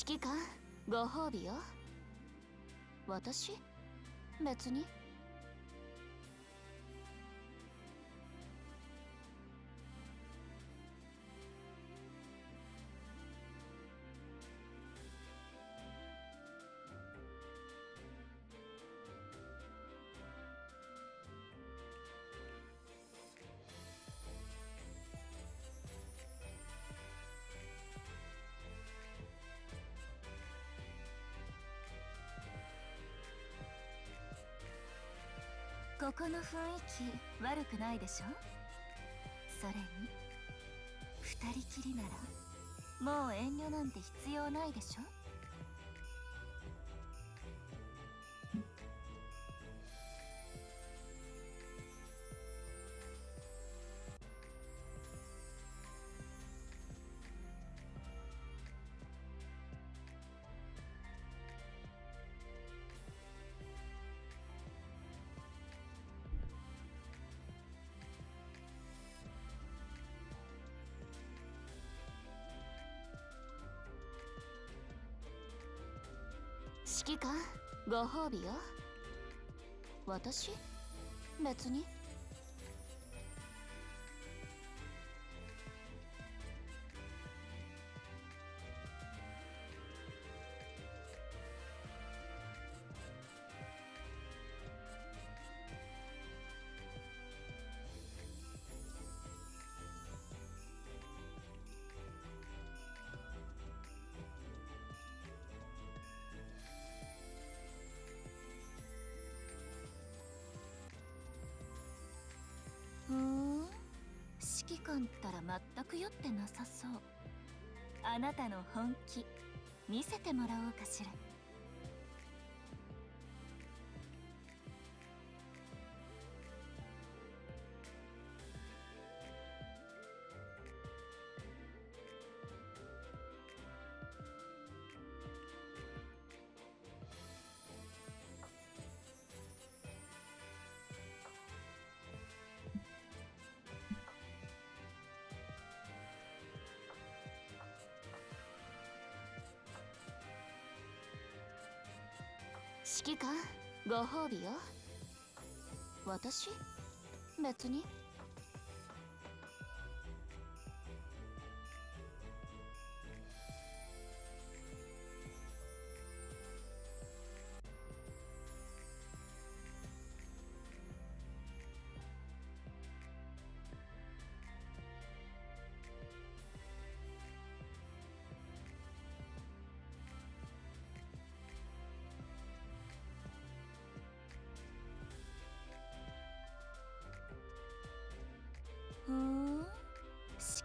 指揮官、ご褒美よ。私？別に。ここの雰囲気悪くないでしょ。それに二人きりならもう遠慮なんて必要ないでしょ。指揮官、ご褒美よ。私？別に。指揮官ったら全く酔ってなさそう。あなたの本気見せてもらおうかしら。指揮官、ご褒美よ。私？別に。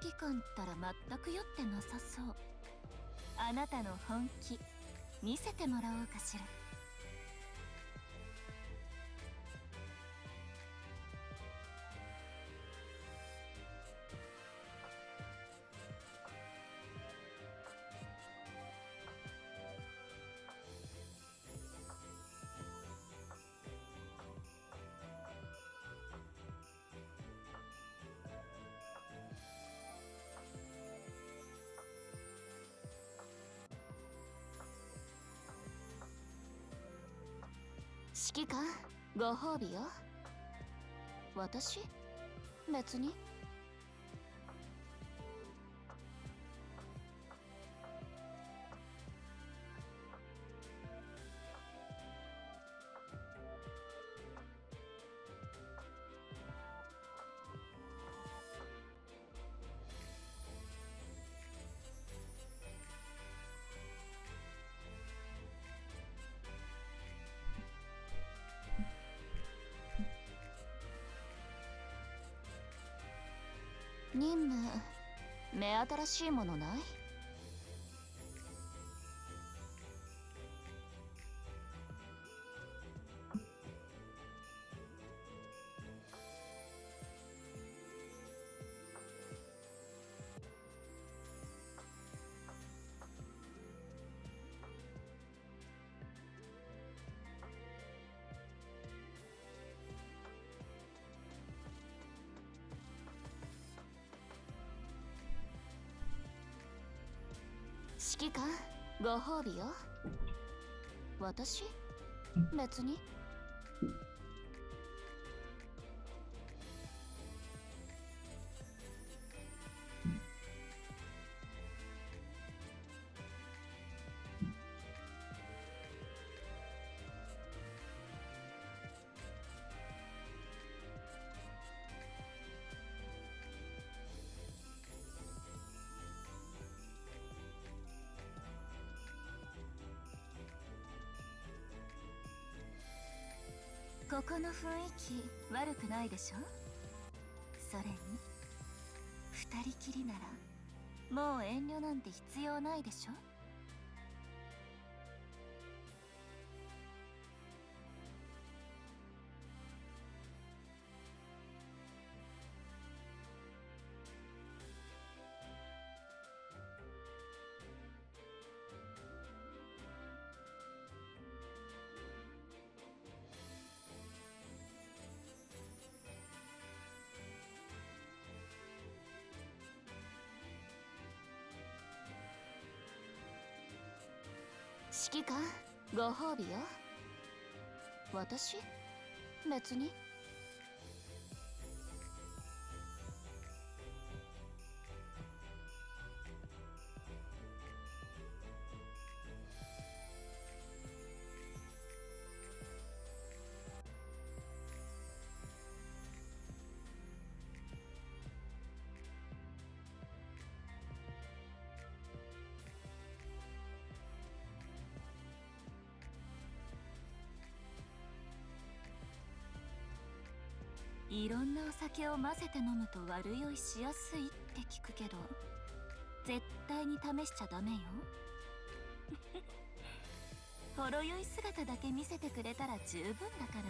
指揮官ったら全く酔ってなさそう。あなたの本気見せてもらおうかしら。指揮官、ご褒美よ。私？別に。任務、目新しいものない？指揮官、ご褒美よ。私？別に。ここの雰囲気悪くないでしょ。それに二人きりならもう遠慮なんて必要ないでしょ。指揮官、ご褒美よ。私？別に。いろんなお酒を混ぜて飲むと悪酔いしやすいって聞くけど、絶対に試しちゃダメよ。ほろ酔い姿だけ見せてくれたら十分だから。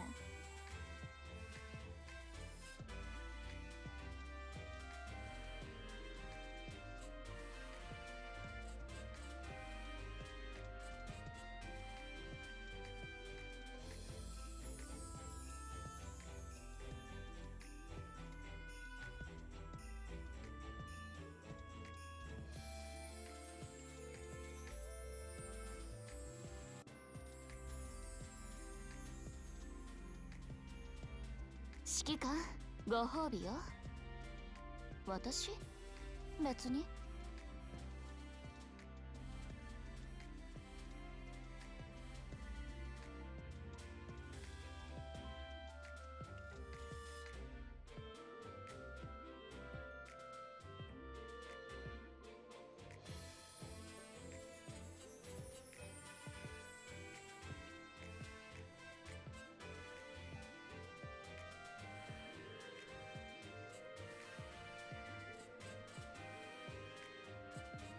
指揮官、ご褒美よ。私？別に。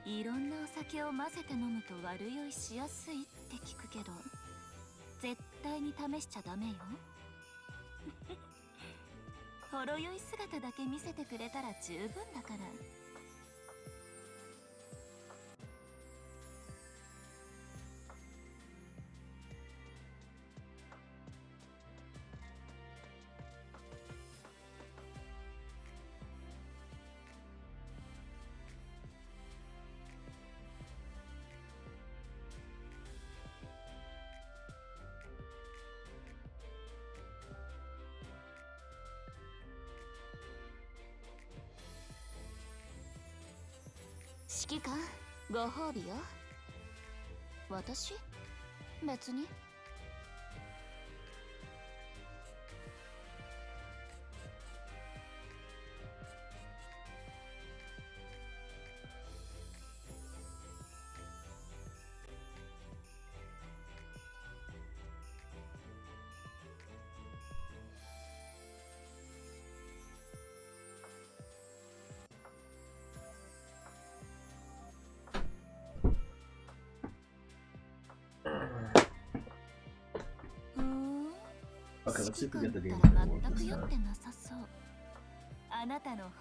いろんなお酒を混ぜて飲むと悪酔いしやすいって聞くけど、絶対に試しちゃダメよ。ほろ酔い姿だけ見せてくれたら十分だから。指揮官、ご褒美よ。私？別に。Okay, let's see if we get the game to work this time.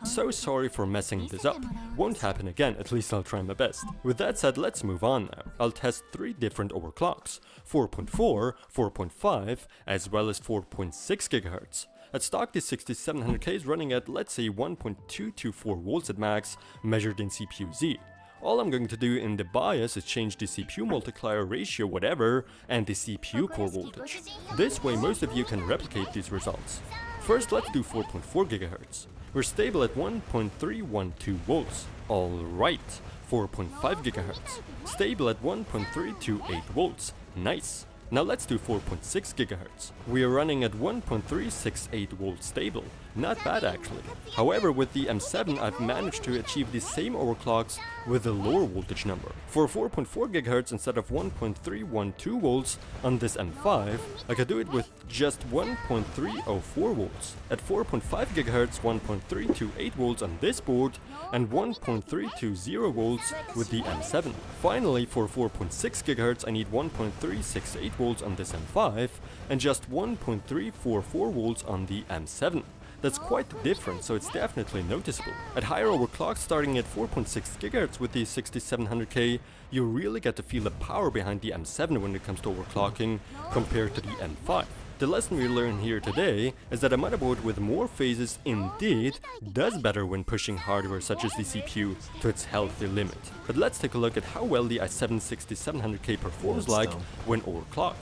So sorry for messing this up. Won't happen again, at least I'll try my best. With that said, let's move on now. I'll test 3 different overclocks, 4.4, 4.5, as well as 4.6 GHz. At stock, this 6700K is running at, let's say, 1.224 volts at max, measured in CPU Z. All I'm going to do in the BIOS is change the CPU multiplier ratio whatever and the CPU core voltage. This way most of you can replicate these results. First, let's do 4.4 GHz. We're stable at 1.312 volts. Alright, 4.5 GHz. Stable at 1.328 volts. Nice. Now let's do 4.6 GHz. We are running at 1.368 volts stable. Not bad actually. However, with the M7 I've managed to achieve the same overclocks with a lower voltage number. For 4.4 GHz instead of 1.312 volts on this M5, I could do it with just 1.304 volts. At 4.5 GHz, 1.328 volts on this board and 1.320 volts with the M7. Finally, for 4.6 GHz I need 1.368 volts on this M5 and just 1.344 volts on the M7. That's quite the difference, so it's definitely noticeable. At higher overclocks starting at 4.6 GHz with the 6700K, you really get to feel the power behind the M7 when it comes to overclocking compared to the M5. The lesson we learn here today is that a motherboard with more phases indeed does better when pushing hardware such as the CPU to its healthy limit. But let's take a look at how well the i7 6700K performs like when overclocked.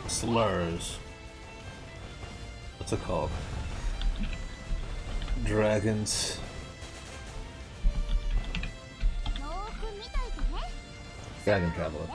Slurs. What's it called? Dragons. Dragon Traveler.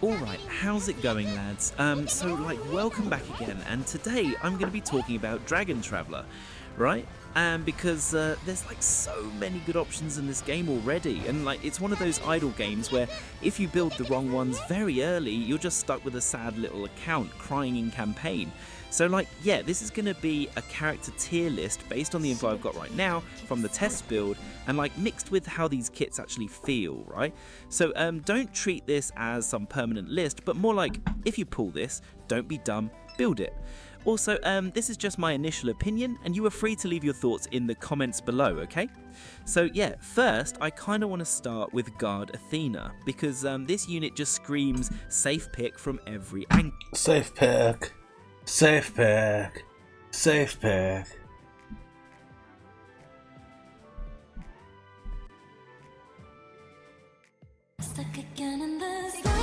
Alright, how's it going, lads? So welcome back again, and today I'm going to be talking about Dragon Traveler, right? Because there's so many good options in this game already, and it's one of those idle games where if you build the wrong ones very early, you're just stuck with a sad little account crying in campaign. So yeah, this is going to be a character tier list based on the info I've got right now from the test build, and mixed with how these kits actually feel, right? So don't treat this as some permanent list, but more like, if you pull this, don't be dumb, build it. Also, this is just my initial opinion, and you are free to leave your thoughts in the comments below, okay? So yeah, first, I kind of want to start with Guard Athena, because this unit just screams safe pick from every angle. Safe pick. Safe pick. Safe pick. Stuck again in this loop.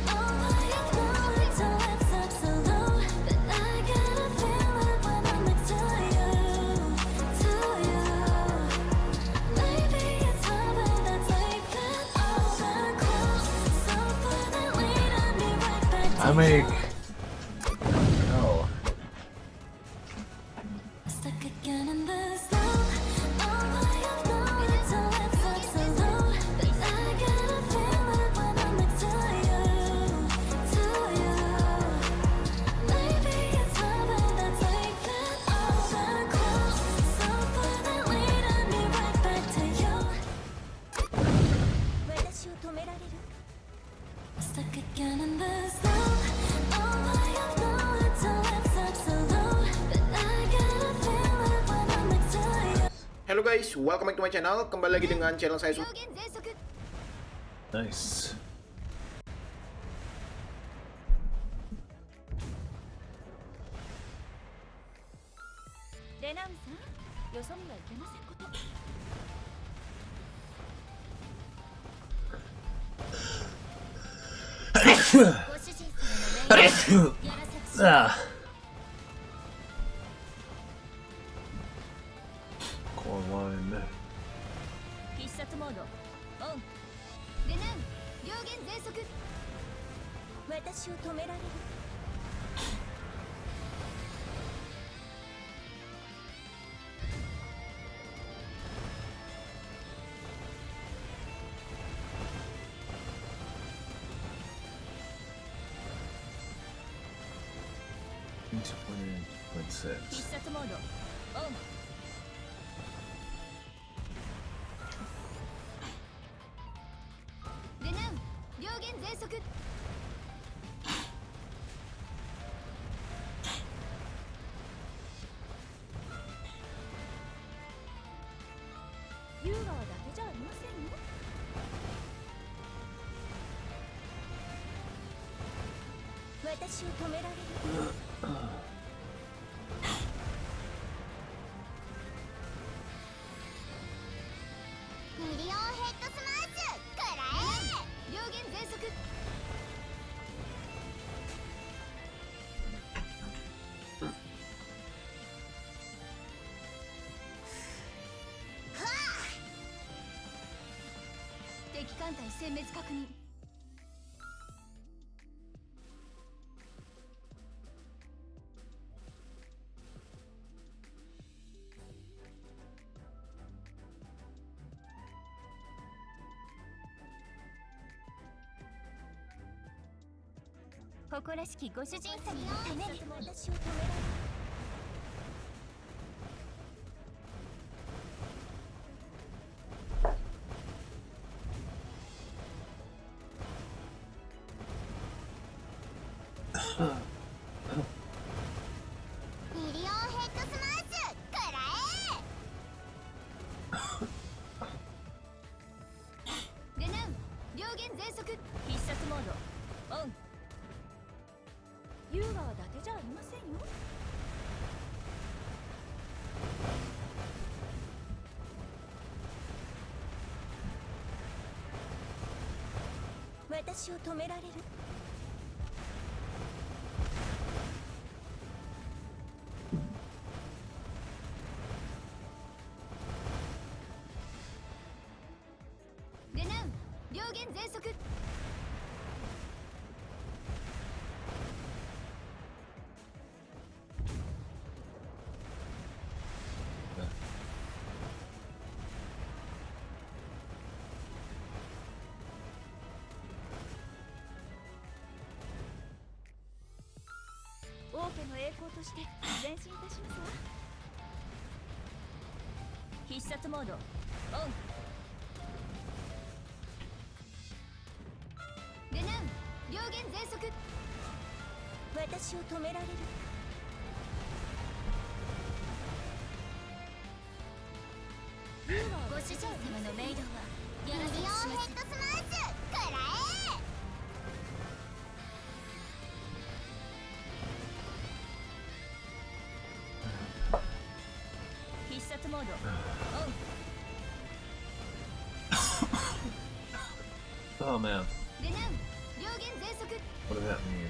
Oh, I know it's so absolute, but I get a feeling when I'm next to you. Maybe it's heaven that's leaving all the clues. Something that leading me right back to I make. No. Stuck again in this loop. Oh, I know it's so absolute, but I get a feeling when I'm next to you. Maybe it's heaven that's leaving all the clues. Something that leading me right back to you. 私を止められる? Stuck again in this loop. Oh, I know it's so absolute, but I get a feeling when I'm next to you. Hello guys, welcome back to my channel. Kembali lagi dengan channel saya. Nice. Core line. 必殺モードオン。レナン両弦全速。私を止められる。必殺モードオン。レナン両弦全速。ユーガーだけじゃありませんよ。私を止められる。ミリオンヘッドスマッシュ食らえ。両弦全速。敵艦隊殲滅確認。誇らしきご主人様のために私を止められる。ミリオンヘッドスマッシュ食らえ。レナン両弦全速。必殺モードオン。優雅は伊達じゃありませんよ。私を止められる。レナン両弦全速。王家の栄光として前進いたしますわ。必殺モードオン。レナン両弦全速。私を止められる。ご主人様のメイドはやらせてします。ミリオンヘッドスマッシュ食らえ。必殺モードオン。Oh man. レナン両弦全速。 What does that mean?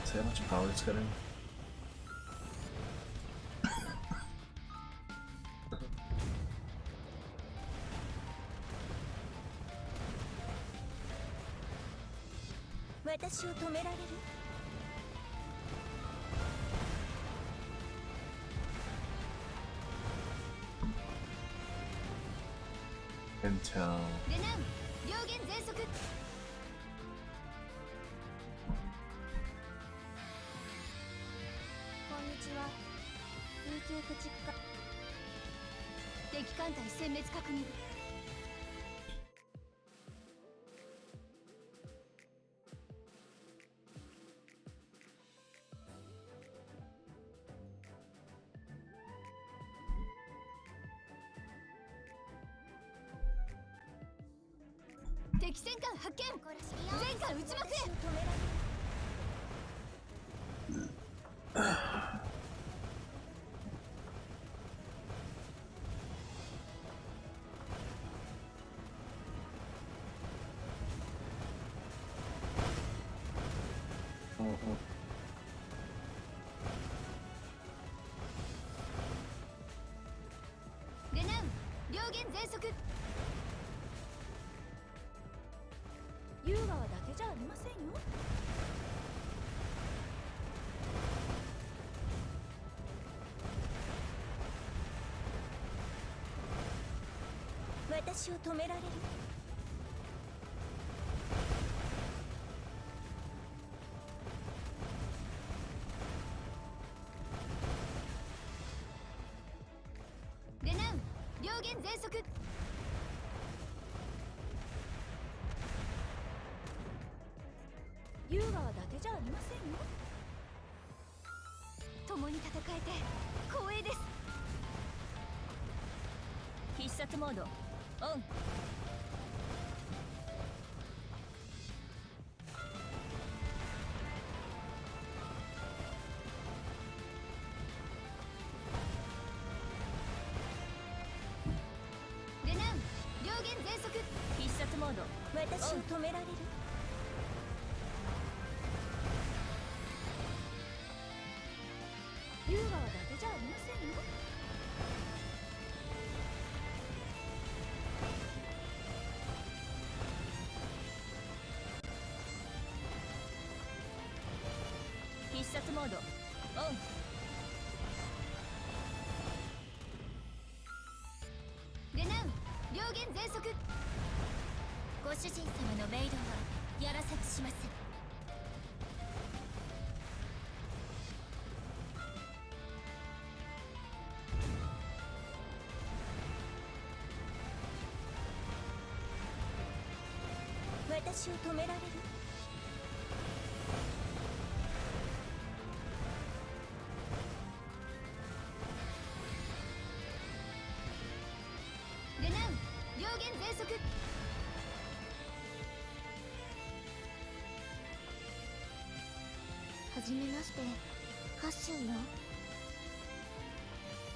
See how much power it's getting? .私を止められる。Intel. レナン両弦全速。こんにちは。風景駆逐艦。敵艦隊殲滅確認。敵戦艦発見。全艦撃ちまくれ。レナン両弦全速。優雅は伊達じゃありませんよ。私を止められる。レナン両弦全速。優雅は伊達じゃありませんよ。共に戦えて光栄です。必殺モードオン。モード私を止められるユーガーだけじゃありませんよ必殺モードオンレナウン両弦全速ご主人様のメイドはやらせくしません私を止められるレナウン両弦全速はじめましてカッシュンよ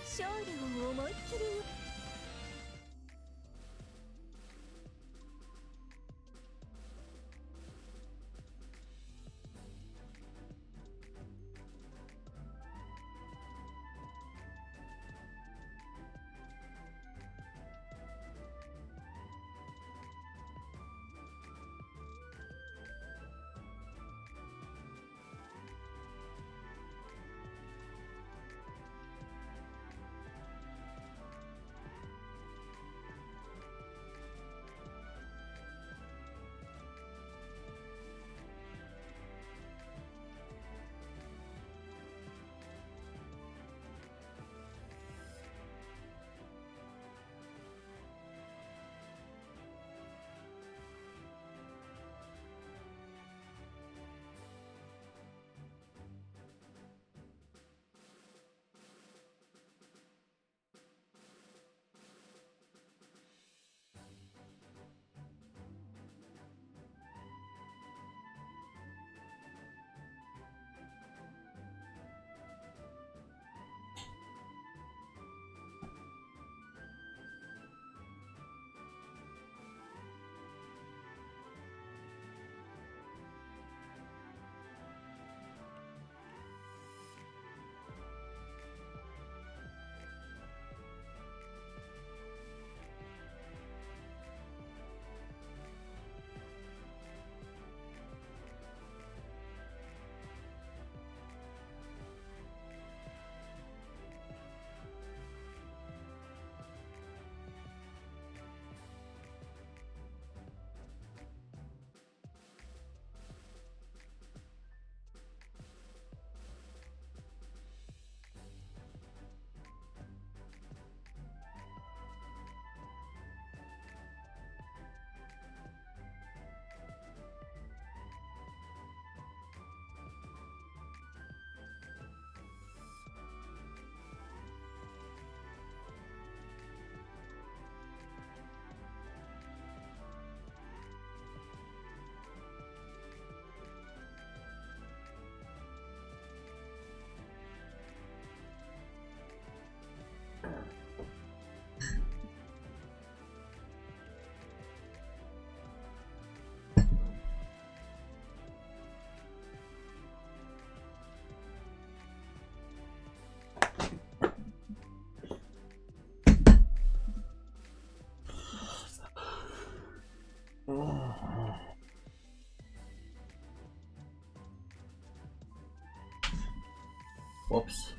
勝利を思いっきりWhoops.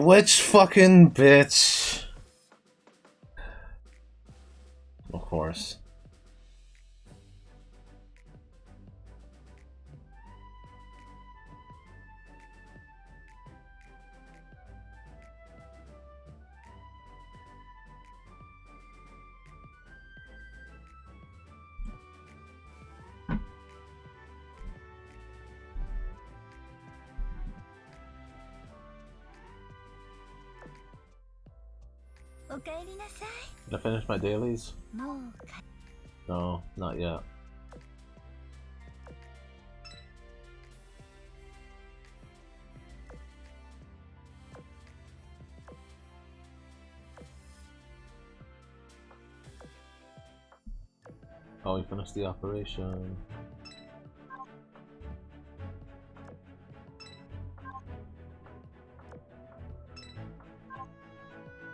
Which fucking bitch? Of course. Did I finish my dailies? No, not yet. Oh, you finished the operation.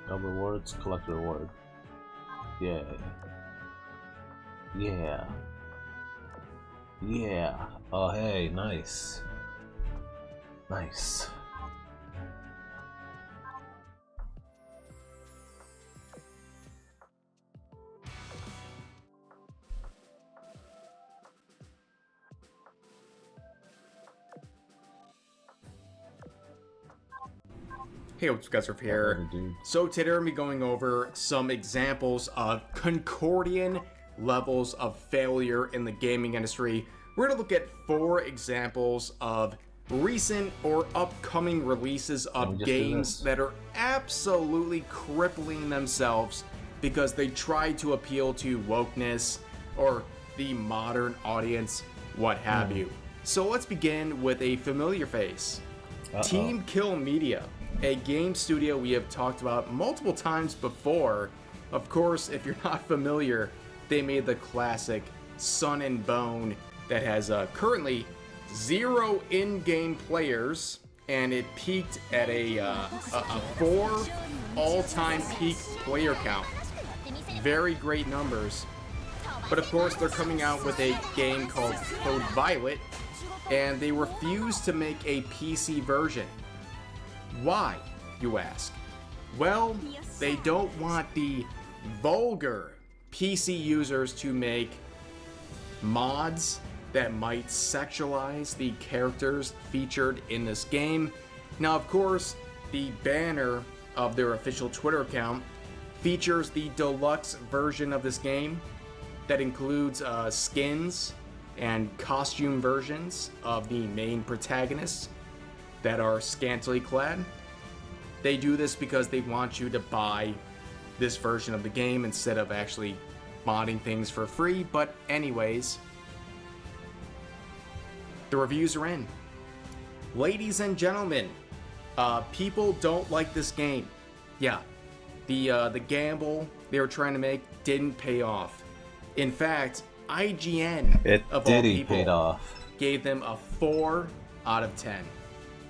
No rewards, collect reward. Yeah. Yeah. Yeah. Oh, hey, nice. Nice. Hey, what's up guys, Riff here. So today we're going to be going over some examples of Concordian levels of failure in the gaming industry. We're going to look at 4 examples of recent or upcoming releases of games that are absolutely crippling themselves because they try to appeal to wokeness or the modern audience, what have you. So let's begin with a familiar face. Team Kill Media, a game studio we have talked about multiple times before. Of course, if you're not familiar, they made the classic Sun and Bone that has currently 0 in-game players, and it peaked at a 4 all-time peak player count. Very great numbers. But of course, they're coming out with a game called Code Violet, and they refuse to make a PC version. Why, you ask? Well, they don't want the vulgar PC users to make mods that might sexualize the characters featured in this game. Now, of course, the banner of their official Twitter account features the deluxe version of this game that includes skins and costume versions of the main protagonists that are scantily clad. They do this because they want you to buy this version of the game instead of actually modding things for free. But anyways, the reviews are in. Ladies and gentlemen, people don't like this game. Yeah, the gamble they were trying to make didn't pay off. In fact, IGN of all people gave them a 4 out of 10,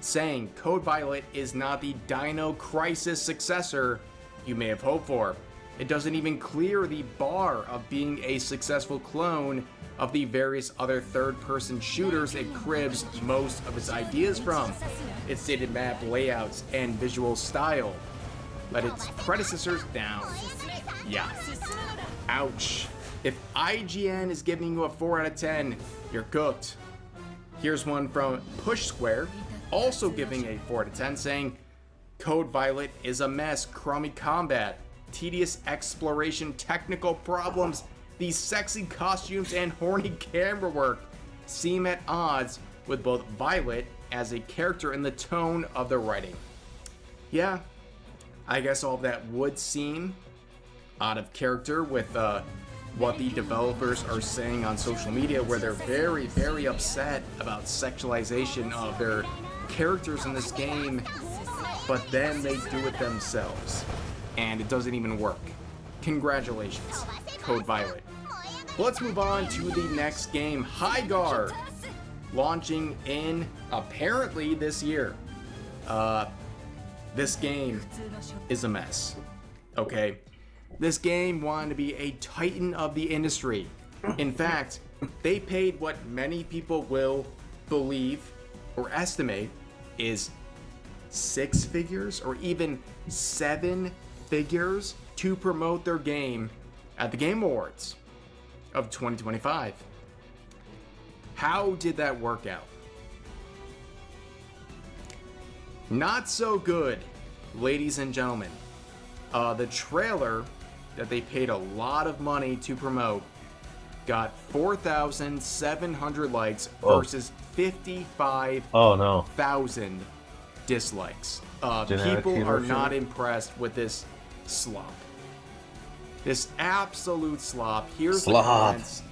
saying Code Violet is not the Dino Crisis successor you may have hoped for. It doesn't even clear the bar of being a successful clone of the various other third-person shooters it cribs most of its ideas from. Its dated map layouts and visual style let its predecessors down. Yeah. Ouch. If IGN is giving you a 4 out of 10, you're cooked. Here's one from Push Square, also giving a 4 out of 10, saying, Code Violet is a mess, crummy combat, tedious exploration, technical problems, these sexy costumes and horny camera work seem at odds with both Violet as a character and the tone of the writing. Yeah, I guess all of that would seem out of character with what the developers are saying on social media, where they're very, very upset about sexualization of their characters in this game, but then they do it themselves, and it doesn't even work. Congratulations, Code Violet. Let's move on to the next game, High Guard, launching in apparently this year. This game is a mess, okay? This game wanted to be a titan of the industry. In fact, they paid what many people will believe or estimate is 6 figures or even 7 figures to promote their game at the Game Awards of 2025. How did that work out? Not so good, ladies and gentlemen. The trailer that they paid a lot of money to promote got 4,700 likes versus 55,000 dislikes. People are not impressed with this slop. This absolute slop. Here's the Slop. comments.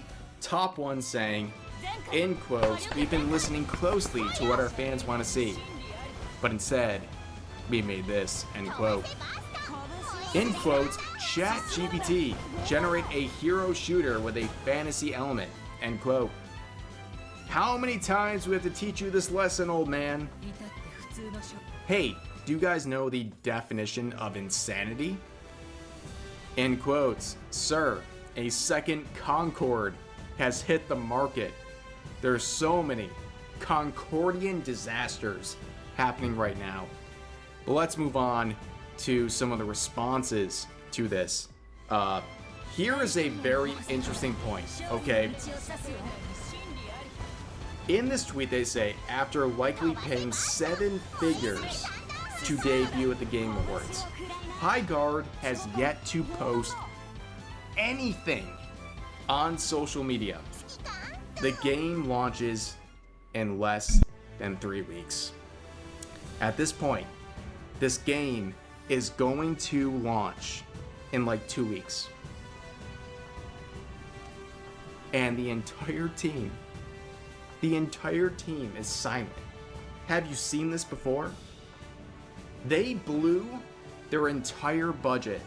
Top one saying, in quotes, we've been listening closely to what our fans want to see, but instead, we made this, end quote. In quotes, ChatGPT, generate a hero shooter with a fantasy element, end quote. How many times do we have to teach you this lesson, old man? Hey, do you guys know the definition of insanity? In quotes, sir, a second Concorde has hit the market. There's so many Concordian disasters happening right now. But let's move on to some of the responses to this. Here is a very interesting point, okay? In this tweet they say, after likely paying 7 figures to debut at the Game Awards, High Guard has yet to post anything on social media. The game launches in less than 3 weeks. At this point, this game is going to launch in like 2 weeks. And the entire team is silent. Have you seen this before? They blew their entire budget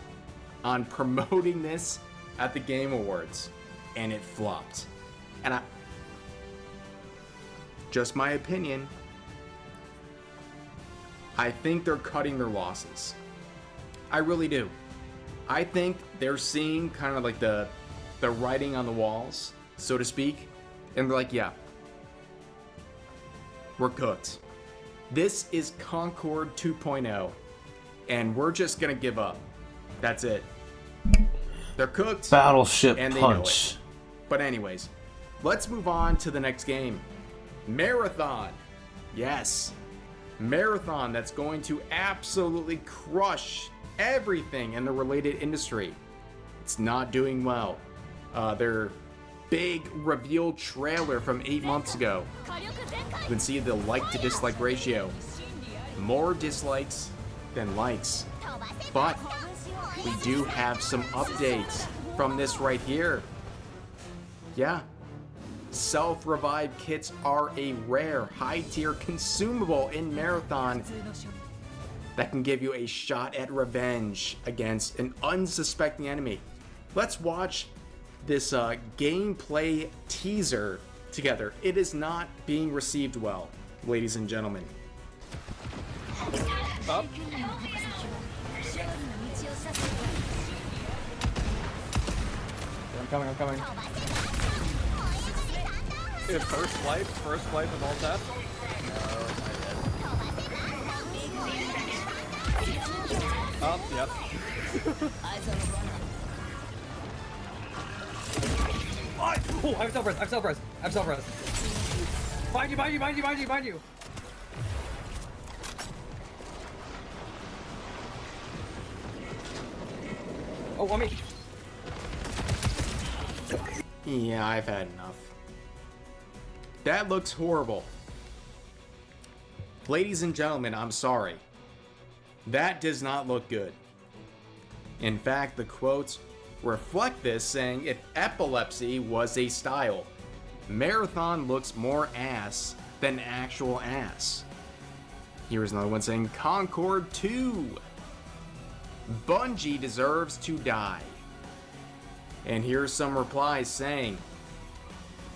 on promoting this at the Game Awards, and it flopped. And just my opinion, I think they're cutting their losses. I really do. I think they're seeing kind of like the writing on the walls, so to speak, and they're like, yeah, we're cooked. This is Concorde 2.0, and we're just gonna give up. That's it. They're cooked. Battleship and they know Punch. it. But anyways, let's move on to the next game. Marathon. Yes. Marathon that's going to absolutely crush everything in the related industry. It's not doing well. Their big reveal trailer from 8 months ago. You can see the like to dislike ratio. More dislikes than likes. But we do have some updates from this right here. Yeah. Self-revive kits are a rare, high-tier consumable in Marathon that can give you a shot at revenge against an unsuspecting enemy. Let's watch this gameplay teaser together. It is not being received well, ladies and gentlemen. Up. I'm coming. Dude, first flight with all tap? No, yep. Oh, I'm self-res. Behind you. Oh, on me. Yeah, I've had enough. That looks horrible. Ladies and gentlemen, I'm sorry. That does not look good. In fact, the quotes reflect this, saying if epilepsy was a style, Marathon looks more ass than actual ass. Here's another one saying Concorde 2. Bungie deserves to die. And here's some replies saying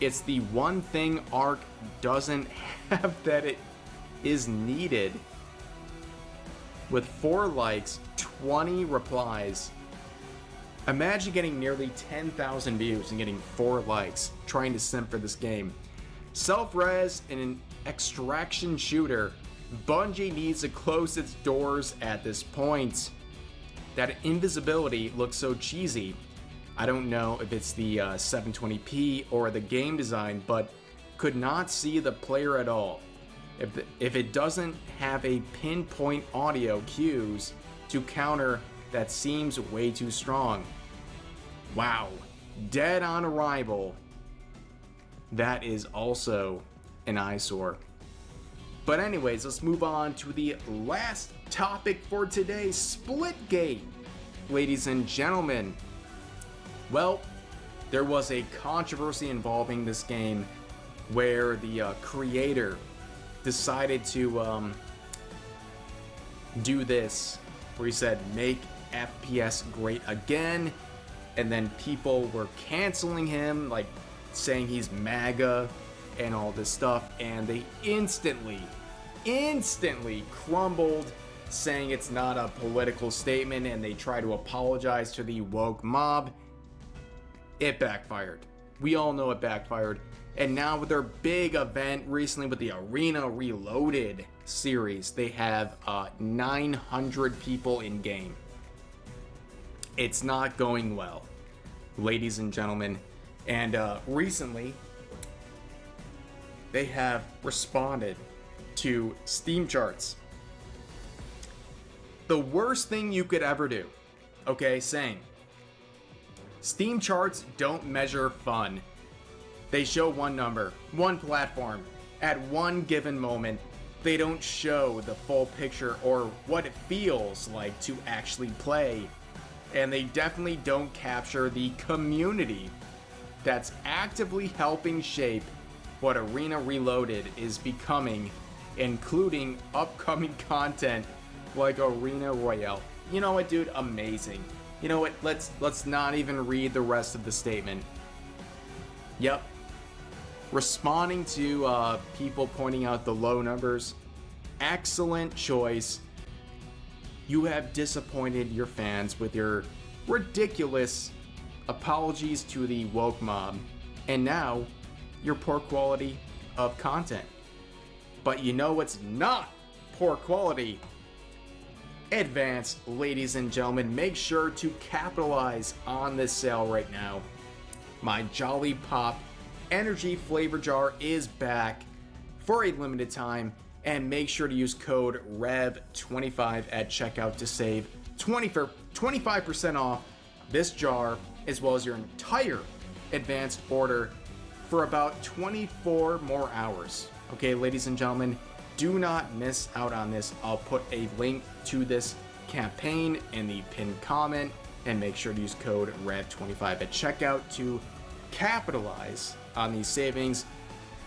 it's the one thing Ark doesn't have that it is needed. With 4 likes, 20 replies. Imagine getting nearly 10,000 views and getting 4 likes, trying to simp for this game. Self-res in an extraction shooter, Bungie needs to close its doors at this point. That invisibility looks so cheesy. I don't know if it's the 720p or the game design, but could not see the player at all. If it doesn't have a pinpoint audio cues to counter, that seems way too strong. Wow, dead on arrival. That is also an eyesore. But anyways, let's move on to the last topic for today, Splitgate. ladies and gentlemen? Well, there was a controversy involving this game where the creator decided to do this, where he said, make FPS great again, and then people were canceling him, like saying he's MAGA and all this stuff, and they instantly crumbled, saying it's not a political statement, and they try to apologize to the woke mob. It backfired. We all know it backfired. And now with their big event recently with the Arena Reloaded series, they have 900 people in game. It's not going well, ladies and gentlemen. And recently, they have responded to Steam charts. The worst thing you could ever do, okay, saying, Steam charts don't measure fun. They show one number, one platform, at one given moment. They don't show the full picture or what it feels like to actually play. And they definitely don't capture the community that's actively helping shape what Arena Reloaded is becoming, including upcoming content like Arena Royale. You know what, dude? Amazing. You know what? Let's not even read the rest of the statement. Yep. Responding to people pointing out the low numbers. Excellent choice. You have disappointed your fans with your ridiculous apologies to the woke mob, and now your poor quality of content. But you know what's not poor quality? Advance, ladies and gentlemen. Make sure to capitalize on this sale right now. My Jolly Pop Energy Flavor Jar is back for a limited time, and make sure to use code REV25 at checkout to save 25% off this jar, as well as your entire advanced order for about 24 more hours. Okay, ladies and gentlemen, do not miss out on this. I'll put a link to this campaign in the pinned comment, and make sure to use code REV25 at checkout to capitalize on these savings.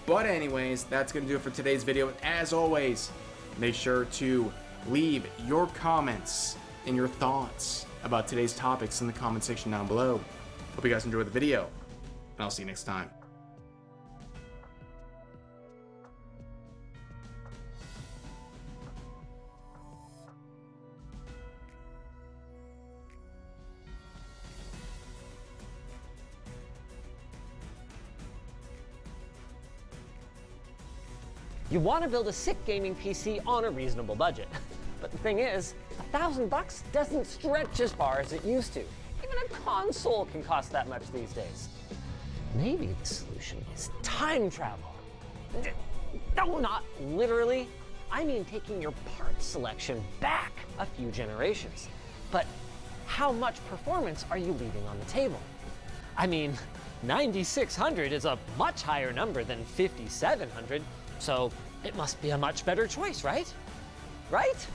But anyways, that's going to do it for today's video. As always, make sure to leave your comments and your thoughts about today's topics in the comment section down below. Hope you guys enjoyed the video, and I'll see you next time. You want to build a sick gaming PC on a reasonable budget. But the thing is, $1,000 doesn't stretch as far as it used to. Even a console can cost that much these days. Maybe the solution is time travel. No, not literally. I mean taking your parts selection back a few generations. But how much performance are you leaving on the table? I mean, 9600 is a much higher number than 5700. So it must be a much better choice, right? Right?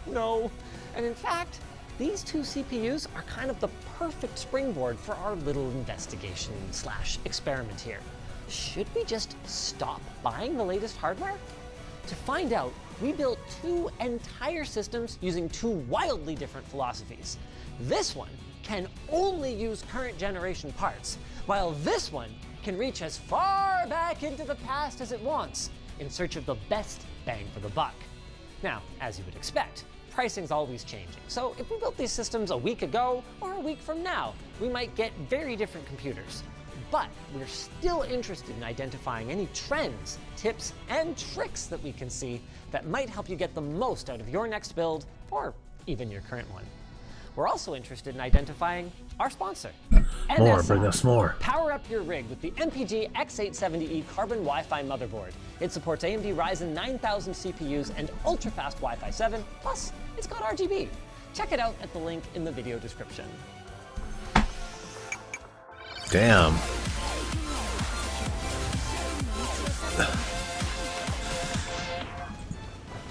No. And in fact, these two CPUs are kind of the perfect springboard for our little investigation / experiment here. Should we just stop buying the latest hardware? To find out, we built two entire systems using two wildly different philosophies. This one can only use current generation parts, while this one can reach as far back into the past as it wants in search of the best bang for the buck. Now, as you would expect, pricing's always changing. So if we built these systems a week ago or a week from now, we might get very different computers. But we're still interested in identifying any trends, tips, and tricks that we can see that might help you get the most out of your next build or even your current one. We're also interested in identifying our sponsor. More, bring us more. Power up your rig with the MPG X870E Carbon Wi-Fi motherboard. It supports AMD Ryzen 9000 CPUs and ultra-fast Wi-Fi 7, plus it's got RGB. Check it out at the link in the video description. Damn.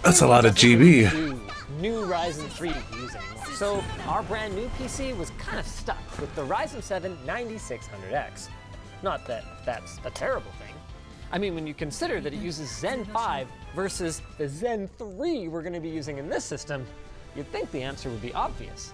That's a lot of GB. New Ryzen 3 to use anymore. So our brand new PC was kind of stuck with the Ryzen 7 9600X. Not that that's a terrible thing. I mean, when you consider that it uses Zen 5 versus the Zen 3 we're going to be using in this system, you'd think the answer would be obvious.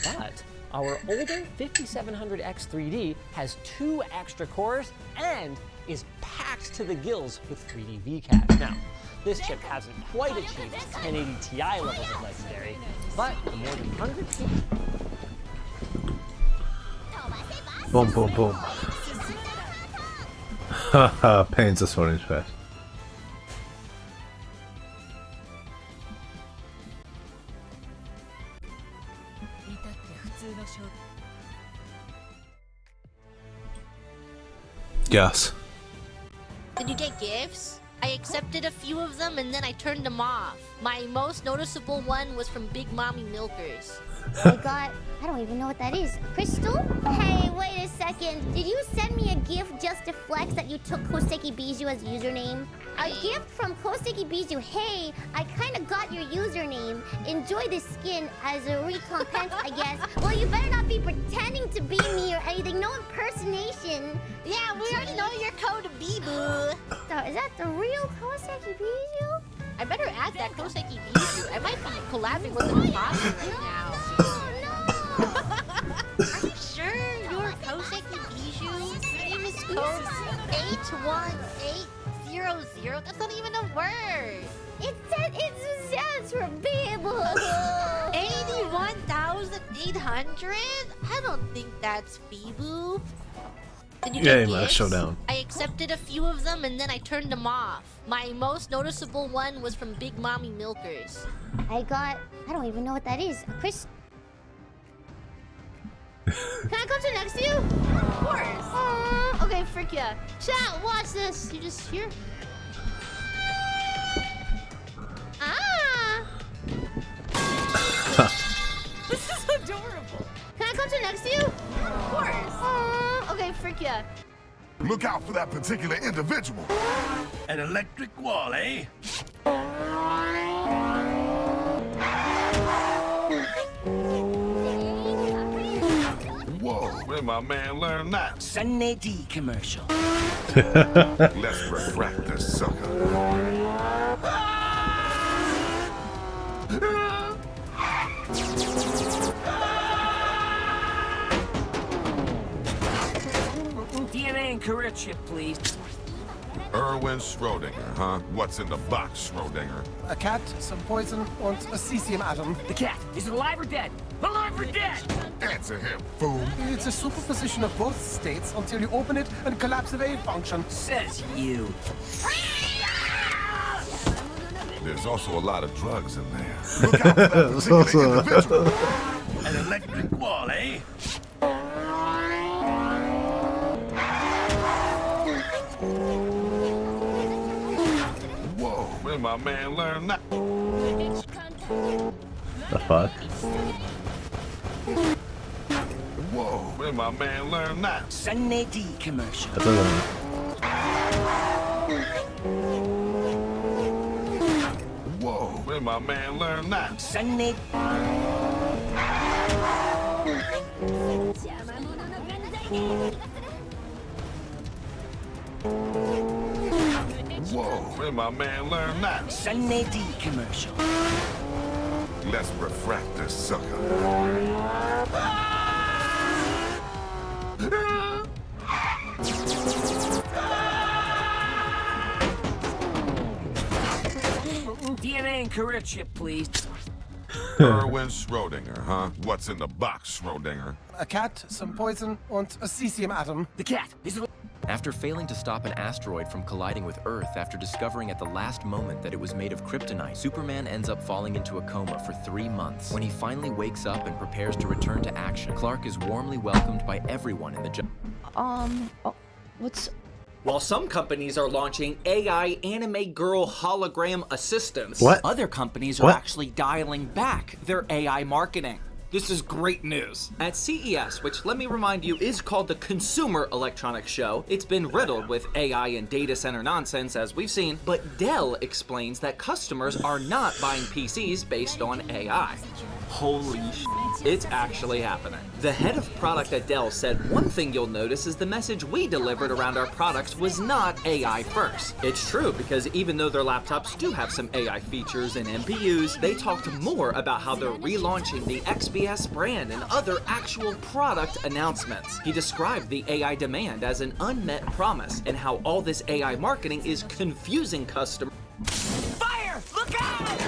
But our older 5700X 3D has 2 extra cores and is packed to the gills with 3D VCAD. Now, this chip hasn't quite achieved 1080 Ti levels of legendary, but the more than 100 people... Boom, boom, boom. Haha, pain's a sorting fast. Yes. Did you get gifts? I accepted a few of them and then I turned them off. My most noticeable one was from Big Mommy Milkers. I don't even know what that is. Crystal? Hey, wait a second. Did you send me a gift just to flex that you took Koseki Bijou as username? A gift from Koseki Bijou. Hey, I kind of got your username. Enjoy this skin as a recompense, I guess. Well, you better not be pretending to be me or anything. No impersonation. Yeah, we already know your code, Bibu. So, is that the real Koseki Bijou? I better add that Koseki Bijou. I might be collabing with an imposter right now. Are you sure you're Koseki Bijou? Your name is code 81800. That's not even a word. It stands for Bibu. 81,800? I don't think that's Bibu. Did you Yeah, get man, gifts? showdown. I accepted a few of them and then I turned them off. My most noticeable one was from Big Mommy Milkers. I don't even know what that is. Chris. Can I come sit next to you? Of course. Okay, frick yeah. Chat, watch this. You just here. Ah! This is adorable. Can I come sit next to you? Of course. Okay, frick yeah. Look out for that particular individual. An electric wall, eh? Whoa, where my man learn that? Sunday D commercial. Let's refract this sucker. DNA and career chip, please. Erwin Schrodinger, huh? What's in the box, Schrodinger? A cat, some poison, and a cesium atom. The cat, is it alive or dead? Alive or dead? Answer him, fool. It's a superposition of both states until you open it and collapse the wave function. Says you. There's also a lot of drugs in there. Look out for that particular individual. An electric wall, eh? Whoa, where my man learn that? The fuck? Whoa, where my man learn that? Sunday D commercial. That's a Whoa, where my man learn that? Sunday. Whoa, where my man learn that? Sunday D commercial. Let's refract this sucker. DNA and career chip, please. Erwin Schrodinger, huh? What's in the box, Schrodinger? A cat, some poison, and a cesium atom. The cat, is it... After failing to stop an asteroid from colliding with Earth after discovering at the last moment that it was made of kryptonite, Superman ends up falling into a coma for 3 months. When he finally wakes up and prepares to return to action, Clark is warmly welcomed by everyone in the What's... While some companies are launching AI anime girl hologram assistants, What? other companies are What? actually dialing back their AI marketing. This is great news. At CES, which let me remind you is called the Consumer Electronics Show, it's been riddled with AI and data center nonsense as we've seen, but Dell explains that customers are not buying PCs based on AI. Holy sh**, it's actually happening. The head of product at Dell said one thing you'll notice is the message we delivered around our products was not AI first. It's true because even though their laptops do have some AI features and NPUs, they talked more about how they're relaunching the XPS brand and other actual product announcements. He described the AI demand as an unmet promise and how all this AI marketing is confusing customers. Fire! Look out!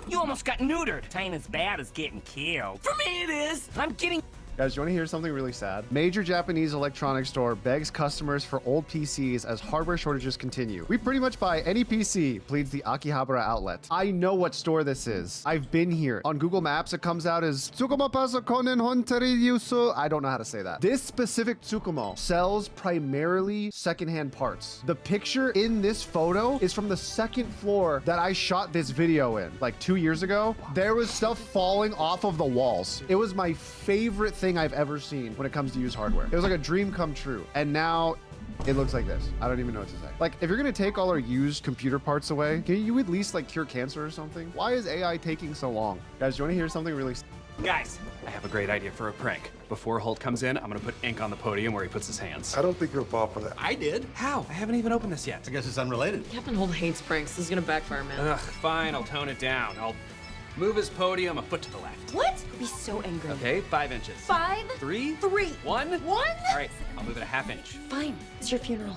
You almost got neutered. It ain't as bad as getting killed. For me it is. I'm getting... Guys, you want to hear something really sad? Major Japanese electronics store begs customers for old PCs as hardware shortages continue. We pretty much buy any PC, pleads the Akihabara outlet. I know what store this is. I've been here. On Google Maps, it comes out as Tsukumo Pasokonen Hontari Yusu. I don't know how to say that. This specific Tsukumo sells primarily secondhand parts. The picture in this photo is from the second floor that I shot this video in, like 2 years ago. There was stuff falling off of the walls. It was my favorite thing I've ever seen when it comes to used hardware. It was like a dream come true. And now it looks like this. I don't even know what to say. Like, if you're gonna take all our used computer parts away, can you at least like cure cancer or something? Why is AI taking so long? Guys, do you want to hear something really... Guys, I have a great idea for a prank. Before Holt comes in, I'm gonna put ink on the podium where he puts his hands. I don't think you'll fall for that. I did? How? I haven't even opened this yet. I guess it's unrelated. Captain Holt hates pranks. This is gonna backfire, man. Ugh, fine, I'll tone it down. I'll move his podium a foot to the left. What? I'll be so angry. Okay, 5 inches. 5? 3? 3. 1? 1? All right, I'll move it a ½ inch. Fine. It's your funeral.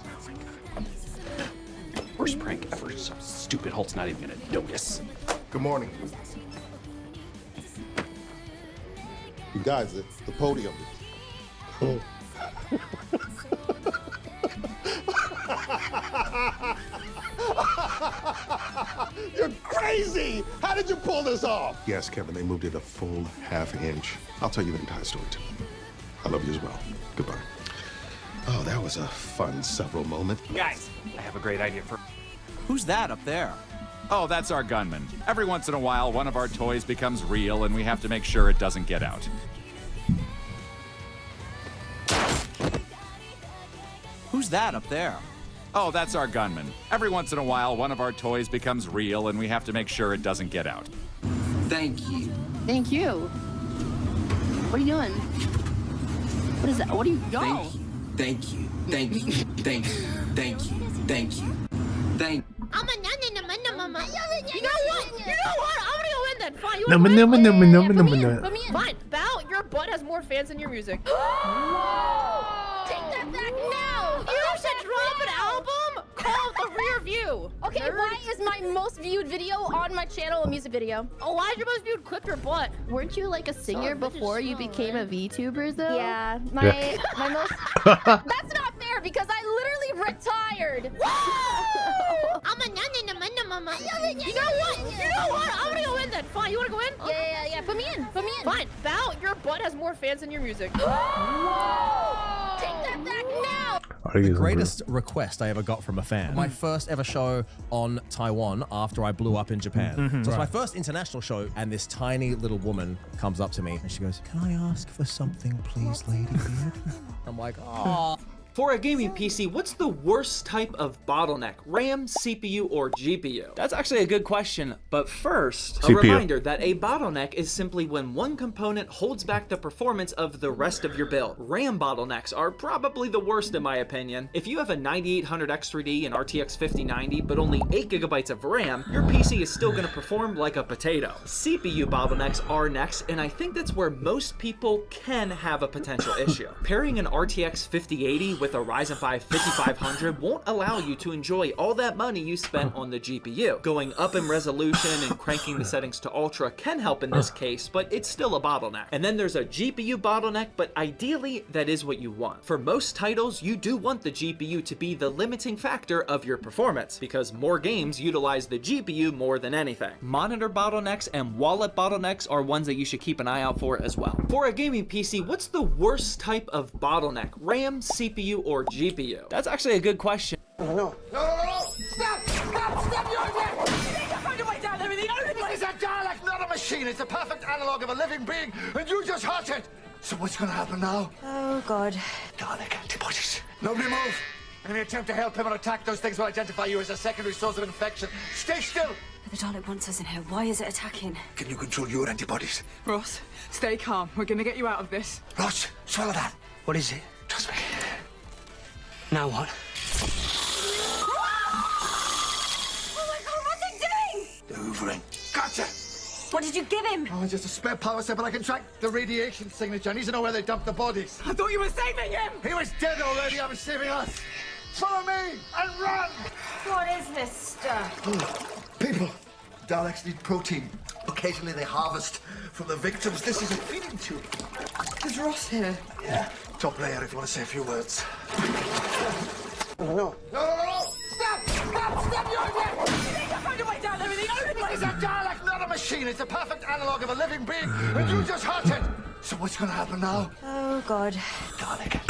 Worst prank ever. So stupid, Holt's not even gonna notice. Good morning. You guys, the podium. You're crazy! How did you pull this off? Yes, Kevin, they moved it a full ½ inch. I'll tell you the entire story too. I love you as well. Goodbye. Oh, that was a fun several moment. Guys, I have a great idea for... Who's that up there? Oh, that's our gunman. Every once in a while, one of our toys becomes real, and we have to make sure it doesn't get out. Who's that up there? Oh, that's our gunman. Every once in a while, one of our toys becomes real, and we have to make sure it doesn't get out. Thank you. Thank you. What are you doing? What is that? What are you... Yo! Thank you. Thank you. Thank you. Thank you. Thank you. Thank you. I'm a mama. You know what? I'm gonna go in then. Fine. You No, wanna no, win? no, no, no, no, Put me no. in. Put me in. Fine. Bow. Your butt has more fans than your music. Take that back now! You should drop an album called The Rear View. Okay, Nerd. why is my most viewed video on my channel a music video? Oh, why is your most viewed clip your butt? Weren't you like a singer before you became a VTuber though? Yeah, my most... That's not fair because I literally retired. I'm a mama. You know what? I'm gonna go in then. Fine. You wanna go in? Yeah. Put me in. Fine. Bow. Your butt has more fans than your music. Take that back now! The greatest request I ever got from a fan. My first ever show on Taiwan after I blew up in Japan. So it's my first international show, and this tiny little woman comes up to me and she goes, "Can I ask for something, please, lady?" I'm like, "Oh." For a gaming PC, what's the worst type of bottleneck? RAM, CPU, or GPU? That's actually a good question, but first, a reminder that a bottleneck is simply when one component holds back the performance of the rest of your build. RAM bottlenecks are probably the worst in my opinion. If you have a 9800 X3D and RTX 5090, but only 8 GB of RAM, your PC is still gonna perform like a potato. CPU bottlenecks are next, and I think that's where most people can have a potential issue. Pairing an RTX 5080 with a Ryzen 5 5500 won't allow you to enjoy all that money you spent on the GPU. Going up in resolution and cranking the settings to ultra can help in this case, but it's still a bottleneck. And then there's a GPU bottleneck, but ideally that is what you want. For most titles, you do want the GPU to be the limiting factor of your performance, because more games utilize the GPU more than anything. Monitor bottlenecks and wallet bottlenecks are ones that you should keep an eye out for as well. For a gaming PC, what's the worst type of bottleneck? RAM, CPU, or GPU? That's actually a good question. No! Stop! You're dead! You find a way down everything! It's a Dalek, not a machine! It's a perfect analog of a living being, and you just hurt it! So what's gonna happen now? Oh god. Dalek antibodies. Nobody move! Any attempt to help him or attack those things will identify you as a secondary source of infection. Stay still! The Dalek wants us in here. Why is it attacking? Can you control your antibodies? Ross, stay calm. We're gonna get you out of this. Ross, swallow that. What is it? Trust me. Now what? Oh my god, what's it doing? The hoovering. Gotcha! What did you give him? Oh, just a spare power set, but I can track the radiation signature. I need to know where they dumped the bodies. I thought you were saving him! He was dead already. I was saving us. Follow me and run! What is this stuff? People, Daleks need protein. Occasionally they harvest from the victims. This is a feeding tube. Is Ross here? Yeah. Top layer if you want to say a few words. No. No! Stop! Stop! Stop! You're dead! You need to find a way down there in the open place! It's a Dalek, not a machine. It's a perfect analog of a living being, and you just hurt it. So what's going to happen now? Oh god. Dalek,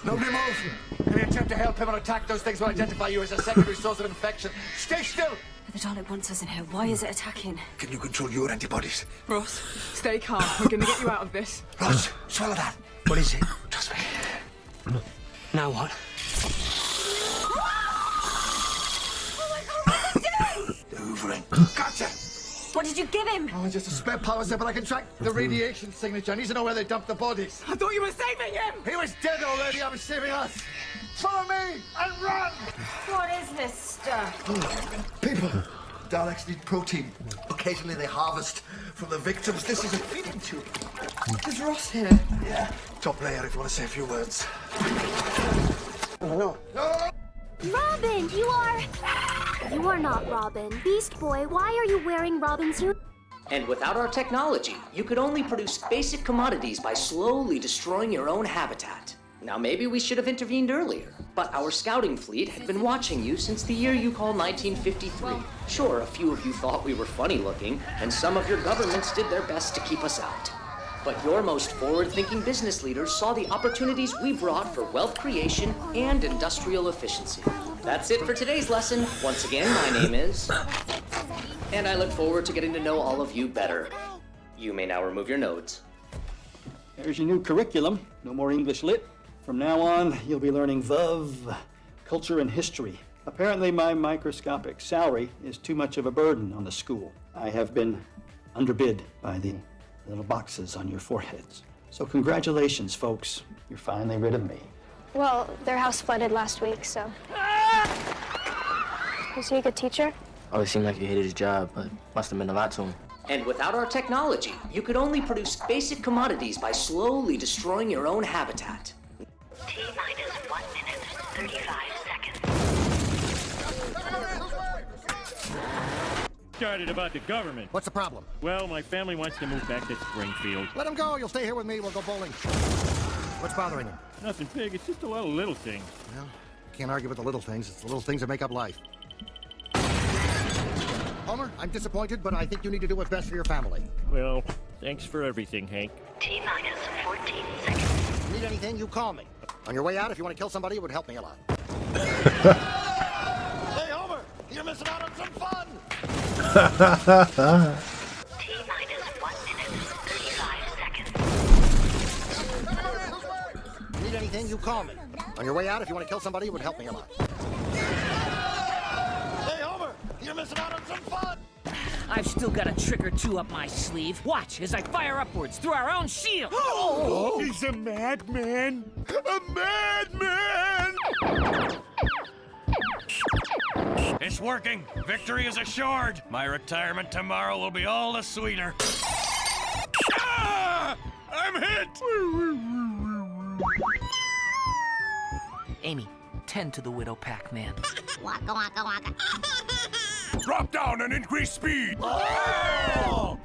nobody move. Any attempt to help him or attack those things will identify you as a secondary source of infection. Stay still! The Dalek wants us in here. Why is it attacking? Can you control your antibodies? Ross, stay calm. We're gonna get you out of this. Ross, swallow that. What is it? Trust me. Now what? Oh my god, what's it doing? The hoovering. Gotcha! What did you give him? Oh, just a spare power set, but I can track the radiation signature. I need to know where they dumped the bodies. I thought you were saving him! He was dead already. I was saving us. Follow me and run! What is this stuff? People, Daleks need protein. Occasionally they harvest from the victims. This is a feeding tube. Is Ross here? Yeah. Top layer if you want to say a few words. No. No! Robin, you are... You are not Robin. Beast Boy, why are you wearing Robin's uniform? And without our technology, you could only produce basic commodities by slowly destroying your own habitat. Now maybe we should have intervened earlier, but our scouting fleet had been watching you since the year you call 1953. Sure, a few of you thought we were funny looking, and some of your governments did their best to keep us out. But your most forward-thinking business leaders saw the opportunities we brought for wealth creation and industrial efficiency. That's it for today's lesson. Once again, my name is... And I look forward to getting to know all of you better. You may now remove your nodes. There's your new curriculum. No more English lit. From now on, you'll be learning VUV, culture and history. Apparently, my microscopic salary is too much of a burden on the school. I have been underbid by the little boxes on your foreheads. So congratulations, folks. You're finally rid of me. Well, their house flooded last week, so... Was he a good teacher? Always seemed like he hated his job, but must have meant a lot to him. And without our technology, you could only produce basic commodities by slowly destroying your own habitat. T-minus 1 minute, 35 seconds. Started about the government. What's the problem? Well, my family wants to move back to Springfield. Let him go. You'll stay here with me. We'll go bowling. What's bothering him? Nothing big. It's just a lot of little things. Well, you can't argue with the little things. It's the little things that make up life. Homer, I'm disappointed, but I think you need to do what's best for your family. Well, thanks for everything, Hank. T-minus 14 seconds. If you need anything, you call me. On your way out, if you want to kill somebody, it would help me a lot. Hey, Homer, you're missing out on some fun! T-minus 1 minute, 35 seconds. If you need anything, you call me. On your way out, if you want to kill somebody, it would help me a lot. Hey, Homer, you're missing out on some fun! I've still got a trick or two up my sleeve. Watch as I fire upwards through our own shield. Oh, he's a madman! A madman! It's working. Victory is assured. My retirement tomorrow will be all the sweeter. Ah! I'm hit! Amy, tend to the widow Pac-Man. Waka waka waka. Drop down and increase speed! Oh!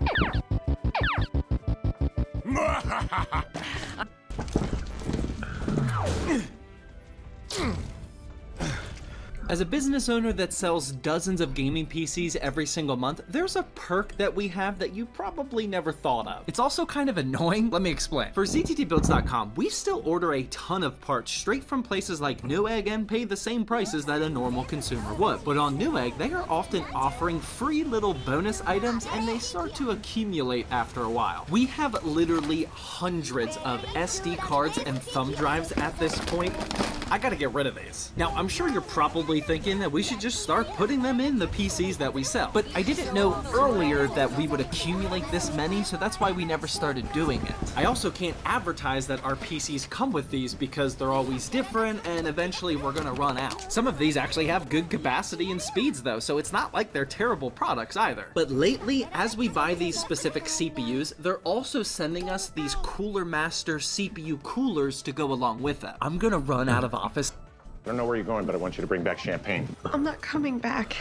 As a business owner that sells dozens of gaming PCs every single month, there's a perk that we have that you probably never thought of. It's also kind of annoying. Let me explain. For ZTTbuilds.com, we still order a ton of parts straight from places like Newegg and pay the same prices that a normal consumer would. But on Newegg, they are often offering free little bonus items and they start to accumulate after a while. We have literally hundreds of SD cards and thumb drives at this point. I gotta get rid of these. Now, I'm sure you're probably thinking that we should just start putting them in the PCs that we sell. But I didn't know earlier that we would accumulate this many, so that's why we never started doing it. I also can't advertise that our PCs come with these because they're always different and eventually we're gonna run out. Some of these actually have good capacity and speeds though, so it's not like they're terrible products either. But lately, as we buy these specific CPUs, they're also sending us these Cooler Master CPU coolers to go along with them. I'm gonna run out of office. I don't know where you're going, but I want you to bring back champagne. I'm not coming back.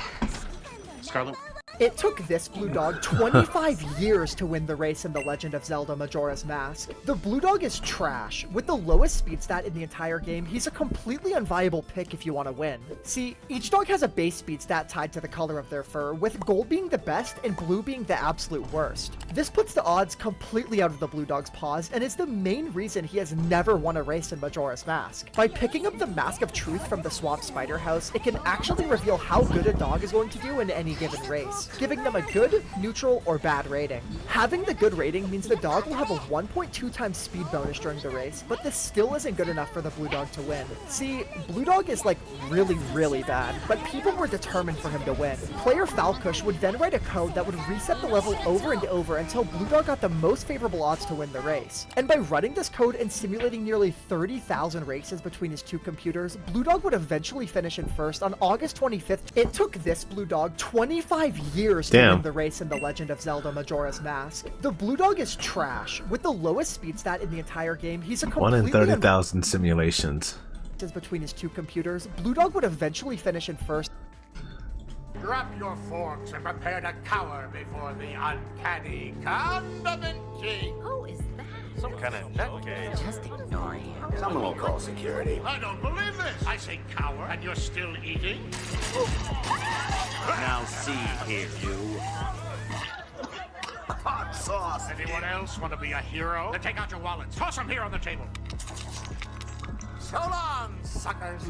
Scarlet? It took this Blue Dog 25 years to win the race in The Legend of Zelda Majora's Mask. The Blue Dog is trash. With the lowest speed stat in the entire game, he's a completely unviable pick if you want to win. See, each dog has a base speed stat tied to the color of their fur, with gold being the best and blue being the absolute worst. This puts the odds completely out of the Blue Dog's paws, and is the main reason he has never won a race in Majora's Mask. By picking up the Mask of Truth from the Swamp Spider House, it can actually reveal how good a dog is going to do in any given race, giving them a good, neutral, or bad rating. Having the good rating means the dog will have a 1.2 times speed bonus during the race, but this still isn't good enough for the Blue Dog to win. See, Blue Dog is like really bad, but people were determined for him to win. Player Falcush would then write a code that would reset the level over and over until Blue Dog got the most favorable odds to win the race. And by running this code and simulating nearly 30,000 races between his two computers, Blue Dog would eventually finish in first on August 25th. It took this Blue Dog 25 years to win the race in The Legend of Zelda Majora's Mask. The Blue Dog is trash. With the lowest speed stat in the entire game, he's a completely 1 in 30,000 simulations. between his two computers. Blue Dog would eventually finish in first. Drop your forks and prepare to cower before the uncanny Condiment King. Who is that? Some kind of nutcase. Just ignore him. Someone will call security. I don't believe this. I say cower, and you're still eating? Now see here, you. Hot sauce. Anyone else want to be a hero? Then take out your wallets. Toss them here on the table. So long, suckers.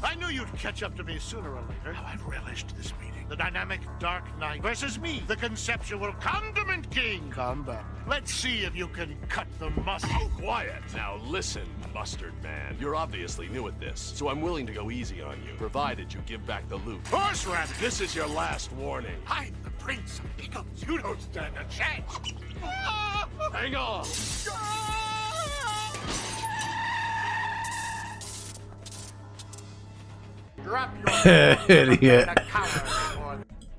I knew you'd catch up to me sooner or later. How I've relished this meeting. The dynamic Dark Knight versus me, the conceptual Condiment King. Combat. Let's see if you can cut the mustard. Quiet. Now listen, Mustard Man. You're obviously new at this, so I'm willing to go easy on you, provided you give back the loot. Horse rabbit. This is your last warning. I'm the Prince of Pickles. You don't stand a chance. Hang on. Drop your Idiot.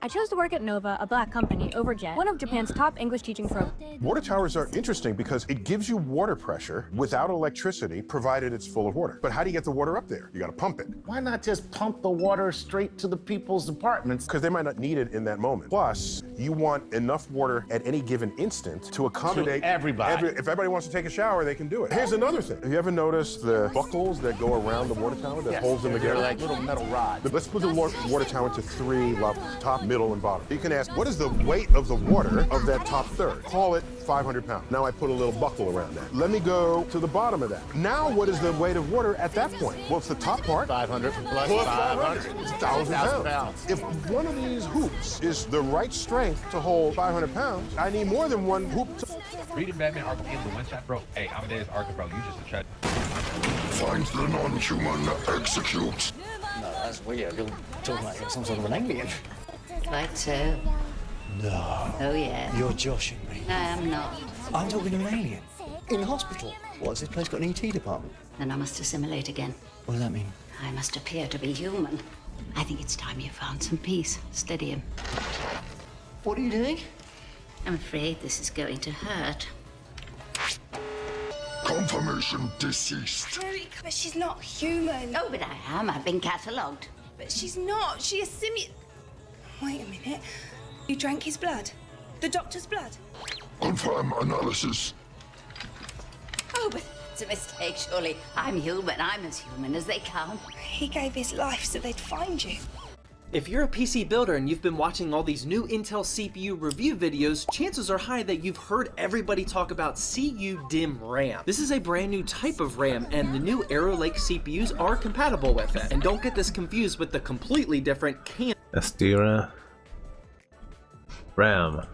I chose to work at Nova, a black company, over Jet, one of Japan's top English teaching programs. Water towers are interesting because it gives you water pressure without electricity, provided it's full of water. But how do you get the water up there? You gotta pump it. Why not just pump the water straight to the people's apartments? Because they might not need it in that moment. Plus, you want enough water at any given instant to accommodate everybody. If everybody wants to take a shower, they can do it. Here's another thing. Have you ever noticed the buckles that go around the water tower that holds them together? They're like little metal rods. Let's put the water tower into 3 levels, top, middle, and bottom. You can ask, what is the weight of the water of that top third? Call it 500 pounds. Now I put a little buckle around that. Let me go to the bottom of that. Now what is the weight of water at that point? Well, it's the top part. 500 plus 500. 500. It's 1,000 pounds. If one of these hoops is the right strength to hold 500 pounds, I need more than one hoop to... Reading Batman Arkham is the one shot, bro. Hey, I'm Dead's Arkham, bro. You just a chat. Find the non-human, execute. No, that's weird. You're talking like you're some sort of an alien. Quite so. No. Oh, yeah. You're joshing me. I am not. I'm talking to an alien. In the hospital. What's this place got an ET department? Then I must assimilate again. What does that mean? I must appear to be human. I think it's time you found some peace. Steady him. What are you doing? I'm afraid this is going to hurt. Confirmation deceased. But she's not human. Oh, but I am. I've been catalogued. But she's not. She assimilated. Wait a minute. You drank his blood? The doctor's blood? Confirm analysis. Oh, but it's a mistake, surely. I'm human. I'm as human as they come. He gave his life so they'd find you. If you're a PC builder and you've been watching all these new Intel CPU review videos, chances are high that you've heard everybody talk about CU-DIMM RAM. This is a brand new type of RAM, and the new Arrow Lake CPUs are compatible with it. And don't get this confused with the completely different Astera RAM.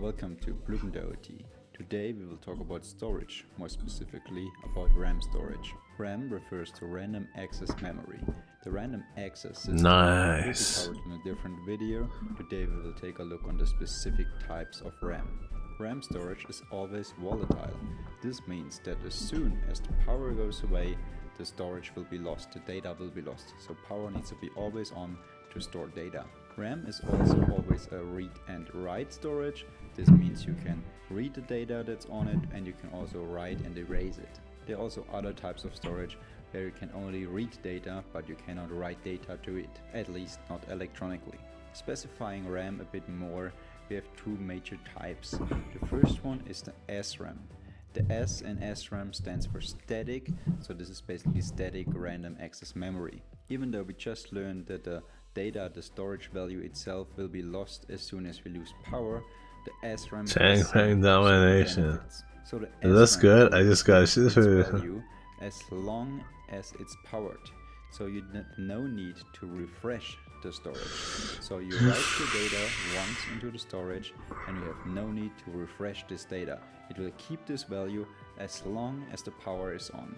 welcome to Blubendauti. Today we will talk about storage, more specifically about RAM storage. RAM refers to random access memory. The random access system Nice. will be covered in a different video. Today we will take a look on the specific types of RAM. RAM storage is always volatile. This means that as soon as the power goes away, the storage will be lost, the data will be lost. So power needs to be always on to store data. RAM is also always a read and write storage. This means you can read the data that's on it and you can also write and erase it. There are also other types of storage where you can only read data but you cannot write data to it, at least not electronically. Specifying RAM a bit more, we have two major types. The first one is the SRAM. The S in SRAM stands for static, so this is basically static random access memory. Even though we just learned that the data, the storage value itself, will be lost as soon as we lose power, the SRAM Tang domination. So the Is this SRAM good? I just gotta see this value video. as long as it's powered. So you no need to refresh the storage. So you write the data once into the storage and you have no need to refresh this data. It will keep this value as long as the power is on.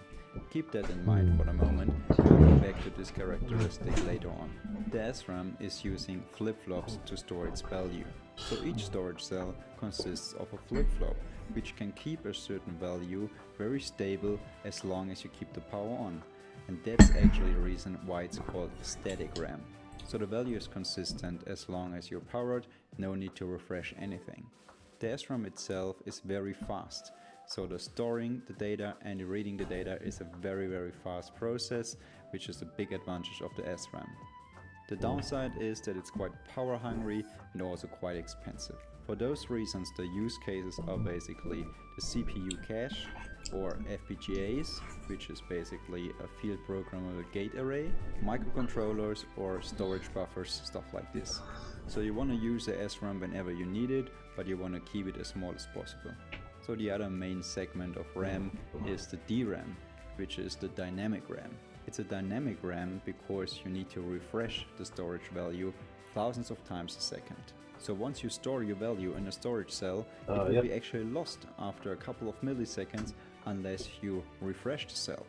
Keep that in mind for the moment. We'll come back to this characteristic later on. The SRAM is using flip-flops to store its value. So each storage cell consists of a flip-flop, which can keep a certain value very stable as long as you keep the power on. And that's actually the reason why it's called static RAM. So the value is consistent as long as you're powered, no need to refresh anything. The SRAM itself is very fast. So the storing the data and reading the data is a very fast process, which is a big advantage of the SRAM. The downside is that it's quite power hungry and also quite expensive. For those reasons, the use cases are basically the CPU cache or FPGAs, which is basically a field programmable gate array, microcontrollers or storage buffers, stuff like this. So you want to use the SRAM whenever you need it, but you want to keep it as small as possible. So the other main segment of RAM is the DRAM, which is the dynamic RAM. It's a dynamic RAM because you need to refresh the storage value thousands of times a second. So once you store your value in a storage cell, it will be actually lost after a couple of milliseconds unless you refresh the cell.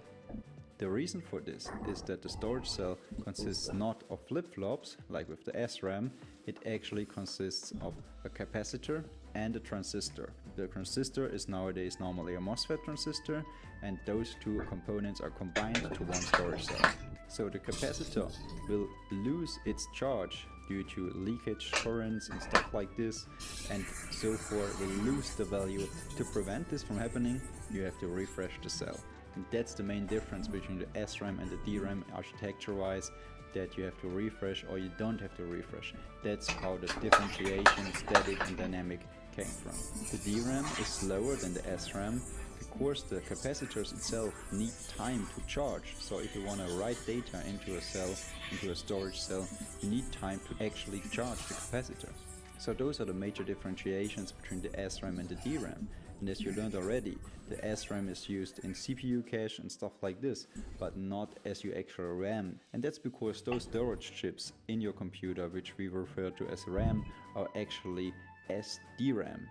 The reason for this is that the storage cell consists not of flip-flops like with the SRAM, it actually consists of a capacitor and a transistor. The transistor is nowadays normally a MOSFET transistor, and those two components are combined to one storage cell. So the capacitor will lose its charge due to leakage currents and stuff like this, and so forth will lose the value. To prevent this from happening, you have to refresh the cell. And that's the main difference between the SRAM and the DRAM architecture-wise, that you have to refresh or you don't have to refresh. That's how the differentiation, static and dynamic, came from. The DRAM is slower than the SRAM because the capacitors itself need time to charge. So if you want to write data into a cell, into a storage cell, you need time to actually charge the capacitor. So those are the major differentiations between the SRAM and the DRAM. And as you learned already, the SRAM is used in CPU cache and stuff like this, but not as your actual RAM. And that's because those storage chips in your computer, which we refer to as RAM, are actually SDRAM.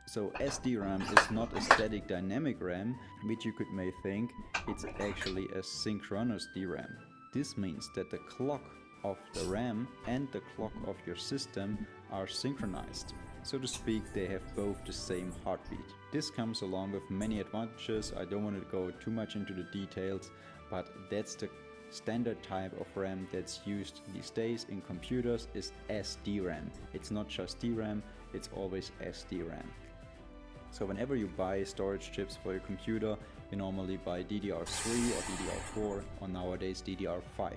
So SDRAM is not a static dynamic RAM, which you may think, it's actually a synchronous DRAM. This means that the clock of the RAM and the clock of your system are synchronized. So to speak, they have both the same heartbeat. This comes along with many advantages. I don't want to go too much into the details, but that's the standard type of RAM that's used these days in computers is SDRAM. It's not just DRAM, it's always SDRAM. So whenever you buy storage chips for your computer, you normally buy DDR3 or DDR4 or nowadays DDR5.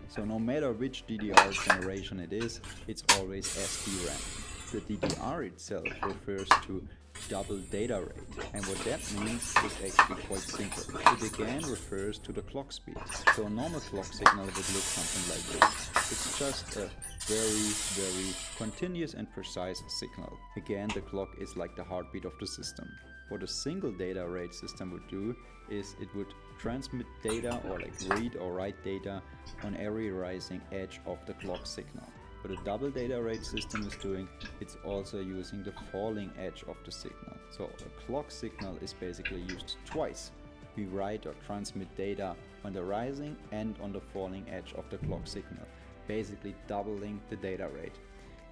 So no matter which DDR generation it is, it's always SDRAM. The DDR itself refers to double data rate, and what that means is actually quite simple. It again refers to the clock speed. So a normal clock signal would look something like this. It's just a very continuous and precise signal. Again, the clock is like the heartbeat of the system. What a single data rate system would do is it would transmit data or like read or write data on every rising edge of the clock signal. What a double data rate system is doing, it's also using the falling edge of the signal. So a clock signal is basically used twice. We write or transmit data on the rising and on the falling edge of the clock signal, basically doubling the data rate.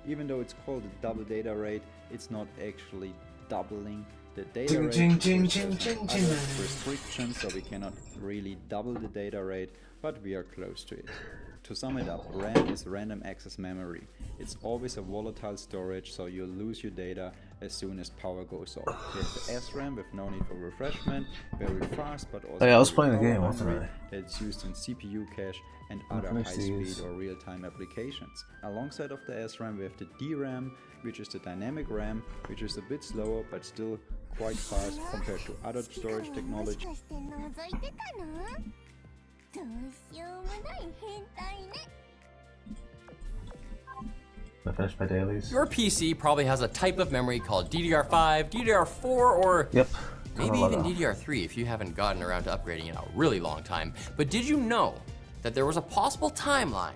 Even though it's called a double data rate, it's not actually doubling the data rate. There's restrictions, so we cannot really double the data rate, but we are close to it. To sum it up, RAM is random access memory. It's always a volatile storage, so you'll lose your data as soon as power goes off. We have the SRAM with no need for refreshment, very fast but also I was playing the game, wasn't I? That's used in CPU cache and other high-speed or real-time applications. Alongside of the SRAM we have the DRAM, which is the dynamic RAM, which is a bit slower but still quite fast compared to other storage technology. I finished my dailies. Your PC probably has a type of memory called DDR5, DDR4, or maybe even DDR3 if you haven't gotten around to upgrading in a really long time. But did you know that there was a possible timeline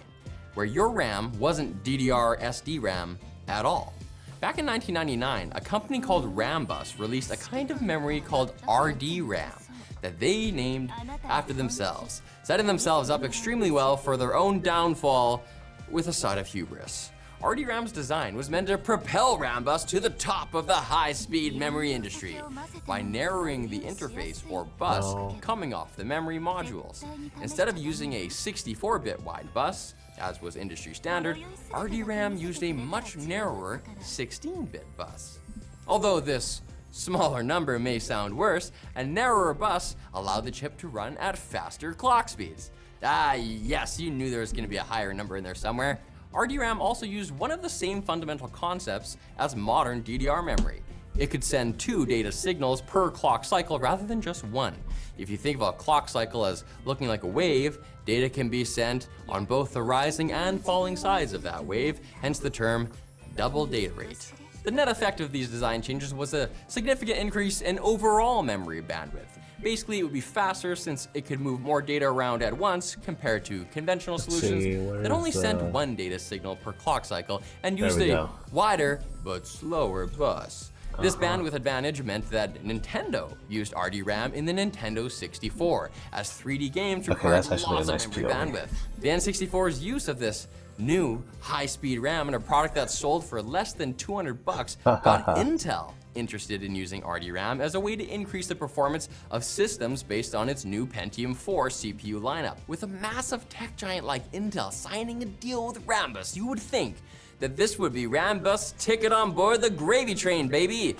where your RAM wasn't DDR SD RAM at all? Back in 1999, a company called Rambus released a kind of memory called RDRAM that they named after themselves, setting themselves up extremely well for their own downfall with a side of hubris. RDRAM's design was meant to propel Rambus to the top of the high-speed memory industry by narrowing the interface or bus coming off the memory modules. Instead of using a 64-bit wide bus, as was industry standard, RDRAM used a much narrower 16-bit bus. Although this smaller number may sound worse, a narrower bus allowed the chip to run at faster clock speeds. Yes, you knew there was going to be a higher number in there somewhere. RDRAM also used one of the same fundamental concepts as modern DDR memory. It could send 2 data signals per clock cycle rather than just one. If you think of a clock cycle as looking like a wave, data can be sent on both the rising and falling sides of that wave, hence the term double data rate. The net effect of these design changes was a significant increase in overall memory bandwidth. Basically, it would be faster since it could move more data around at once compared to conventional solutions that only sent one data signal per clock cycle and used a wider but slower bus. This bandwidth advantage meant that Nintendo used RDRAM in the Nintendo 64, as 3D games required lots of memory bandwidth. The N64's use of this new high-speed RAM in a product that sold for less than $200 got Intel interested in using RDRAM as a way to increase the performance of systems based on its new Pentium 4 CPU lineup. With a massive tech giant like Intel signing a deal with Rambus, you would think that this would be Rambus' ticket on board the gravy train, baby.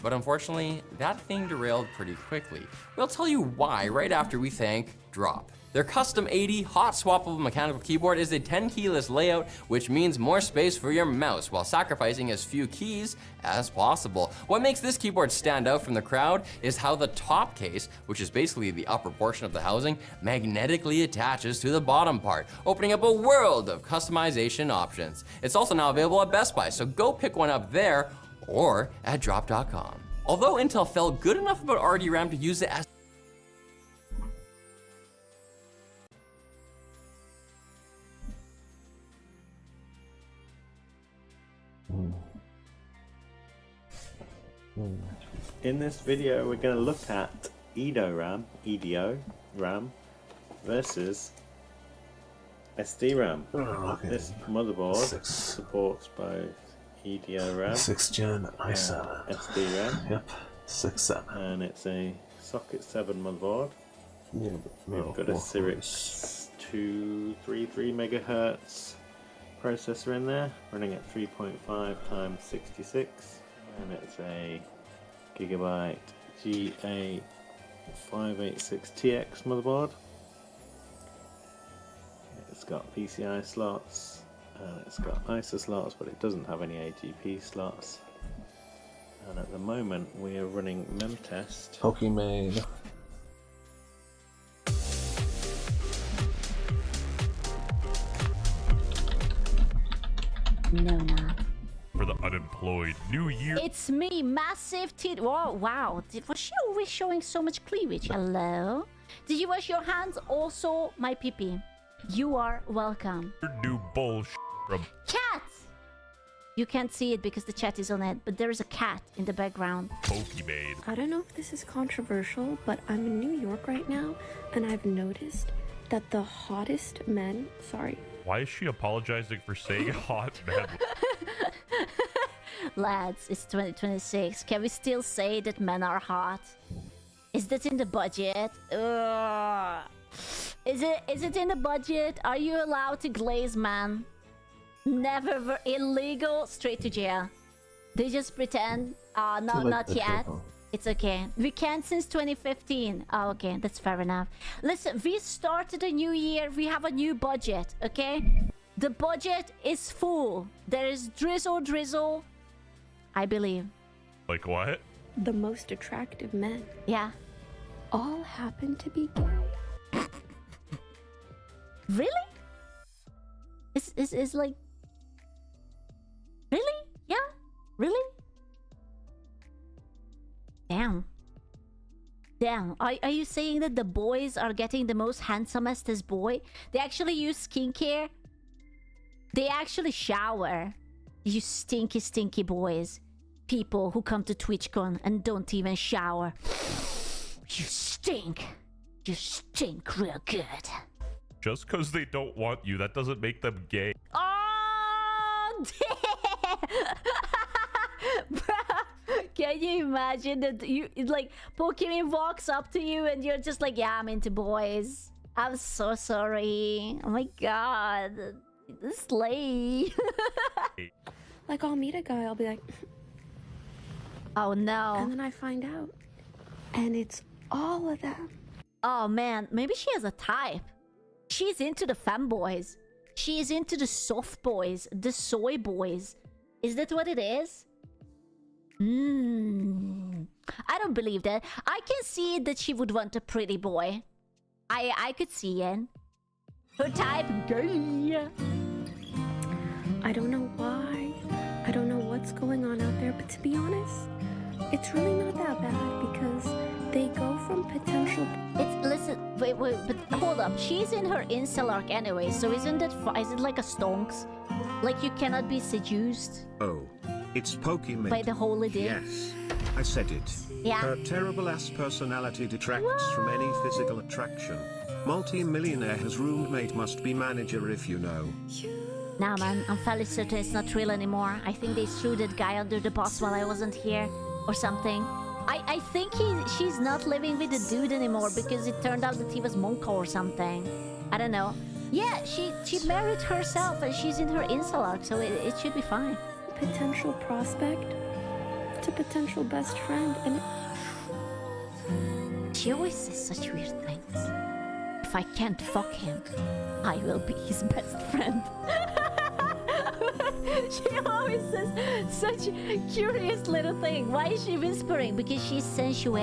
But unfortunately, that thing derailed pretty quickly. We'll tell you why right after we thank Drop. Their custom 80 hot swappable mechanical keyboard is a 10 keyless layout, which means more space for your mouse while sacrificing as few keys as possible. What makes this keyboard stand out from the crowd is how the top case, which is basically the upper portion of the housing, magnetically attaches to the bottom part, opening up a world of customization options. It's also now available at Best Buy, so go pick one up there or at drop.com. Although Intel felt good enough about RDRAM to use it as In this video, we're going to look at EDO RAM versus SD-RAM. This motherboard supports both EDO RAM, 6th gen i7, SD-RAM. Yep, 6-7, and it's a socket 7 motherboard. We've got a Cyrix 233 megahertz processor in there, running at 3.5 times 66, and it's a Gigabyte GA586TX motherboard. It's got PCI slots and it's got ISA slots, but it doesn't have any AGP slots. And at the moment we are running memtest. Pokemon. No, not. For the unemployed, New Year. It's me, Massive Tit. Whoa, wow. Was she always showing so much cleavage? Hello? Did you wash your hands? Also, my pee-pee. You are welcome. New bullshit From Cat! You can't see it because the chat is on it, but there is a cat in the background. Pokemade. I don't know if this is controversial, but I'm in New York right now, and I've noticed that the hottest men... Sorry. Why is she apologizing for saying hot man? Lads, it's 2026. Can we still say that men are hot? Is that in the budget? Ugh. Is it in the budget? Are you allowed to glaze men? Never illegal, straight to jail. They just pretend. Not yet. It's okay. We can since 2015. Oh, okay, that's fair enough. Listen, we started a new year. We have a new budget, okay? The budget is full. There is drizzle, I believe. Like what? The most attractive men. Yeah. All happen to be gay. Really? Is like... Really? Yeah? Really? Damn. Are you saying that the boys are getting the most handsomest as boy? They actually use skincare? They actually shower. You stinky boys. People who come to TwitchCon and don't even shower. You stink. You stink real good. Just because they don't want you, that doesn't make them gay. Oh, damn! Can you imagine that like Pokemon walks up to you and you're just like, yeah, I'm into boys. I'm so sorry. Oh my god. Slay. Like, I'll meet a guy, I'll be like... Oh no. And then I find out. And it's all of them. Oh man, maybe she has a type. She's into the femboys. She's into the soft boys, the soy boys. Is that what it is? I don't believe that. I can see that she would want a pretty boy. I could see it. Her type, gay. I don't know why. I don't know what's going on out there, but to be honest, it's really not that bad because they go from potential... Listen, wait, but hold up. She's in her incel arc anyway, so isn't it like a stonks? Like you cannot be seduced Oh, it's Pokemon. by the holy dick? Yes, I said it. Yeah. Her terrible-ass personality detracts from any physical attraction. Multi-millionaire has roommate must be manager if you know. Nah man, I'm fairly certain it's not real anymore. I think they threw that guy under the bus while I wasn't here. Or something. I think she's not living with the dude anymore because it turned out that he was Monko or something. I don't know. Yeah, she married herself and she's in her incel arc, so it should be fine. Potential prospect to potential best friend, and... She always says such weird things. If I can't fuck him, I will be his best friend. She always says such a curious little thing. Why is she whispering? Because she's sensual.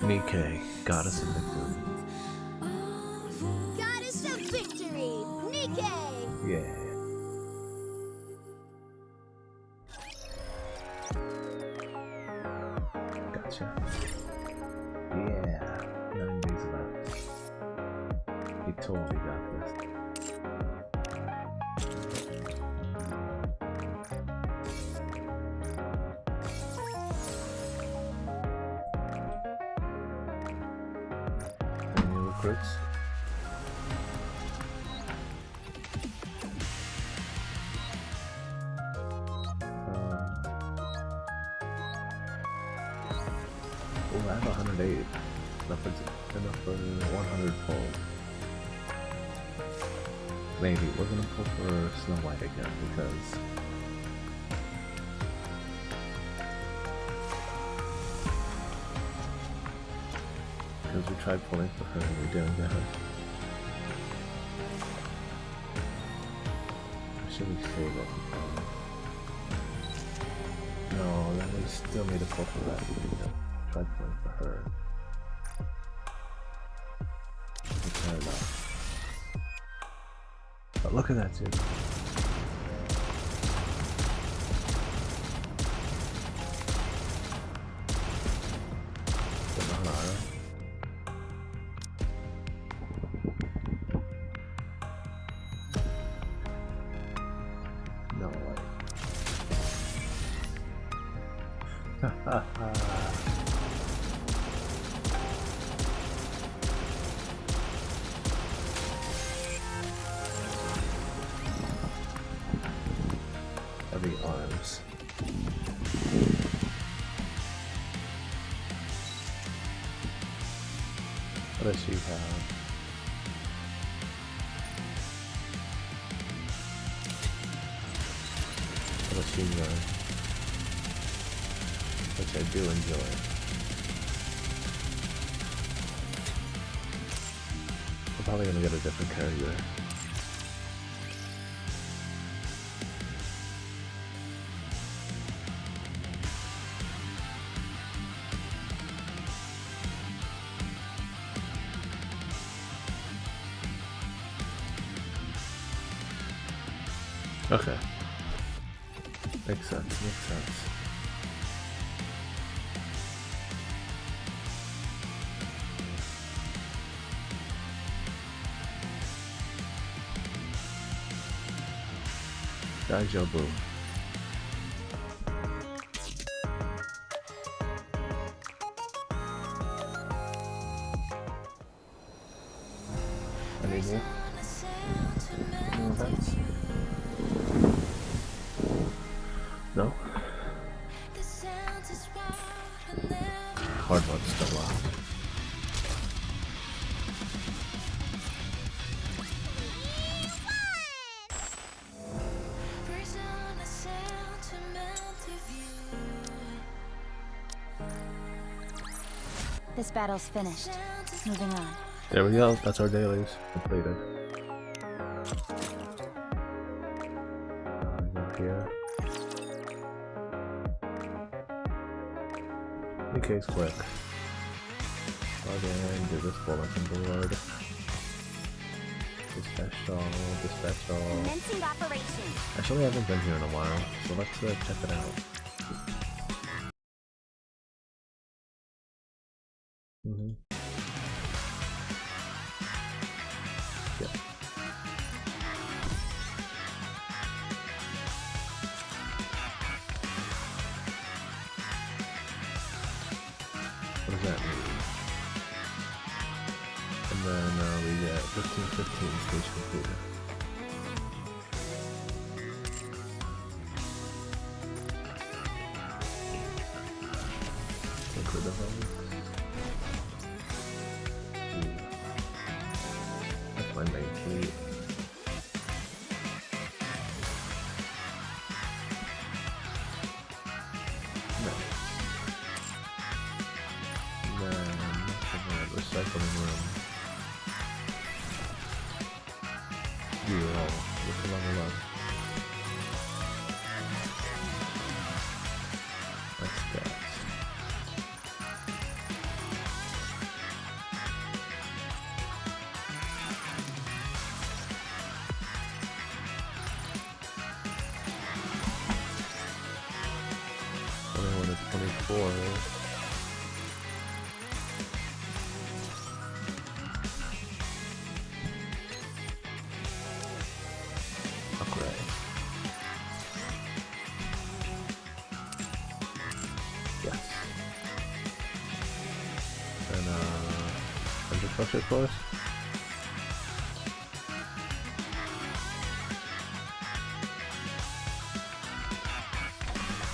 Nikke, goddess of victory. Goddess of victory, Nikke! Yeah. Gotcha. Yeah. 9 days left. You totally got this. Recruits. Oh, I have 108. enough for 100 pull. Maybe we're gonna pull for Snow White again because we tried pulling for her and we didn't get her. Should we save up? No, then we still need to pull for that. We tried pulling for her. Fair enough. But look at that, dude. No way. Heavy arms. What does she have? What does she learn? Which I do enjoy. We're probably gonna get a different character. Okay. Makes sense, makes sense. Daijoubu. Any new? New events? No? Hard one's still locked. This battle's finished. Moving on. There we go, that's our dailies completed. Go here. Nikke's quick. Log in, do this bulletin board. Dispatch all, dispatch all. Commencing operation. Actually, I haven't been here in a while, so let's check it out. Yeah. What does that mean? And then we get 1515 stage completed. Sacred events. That's my main fleet. Nice. And then recycling room. Zero. Look level up. That's stats. One is 24. Upgrade. Yes. And infrastructure course.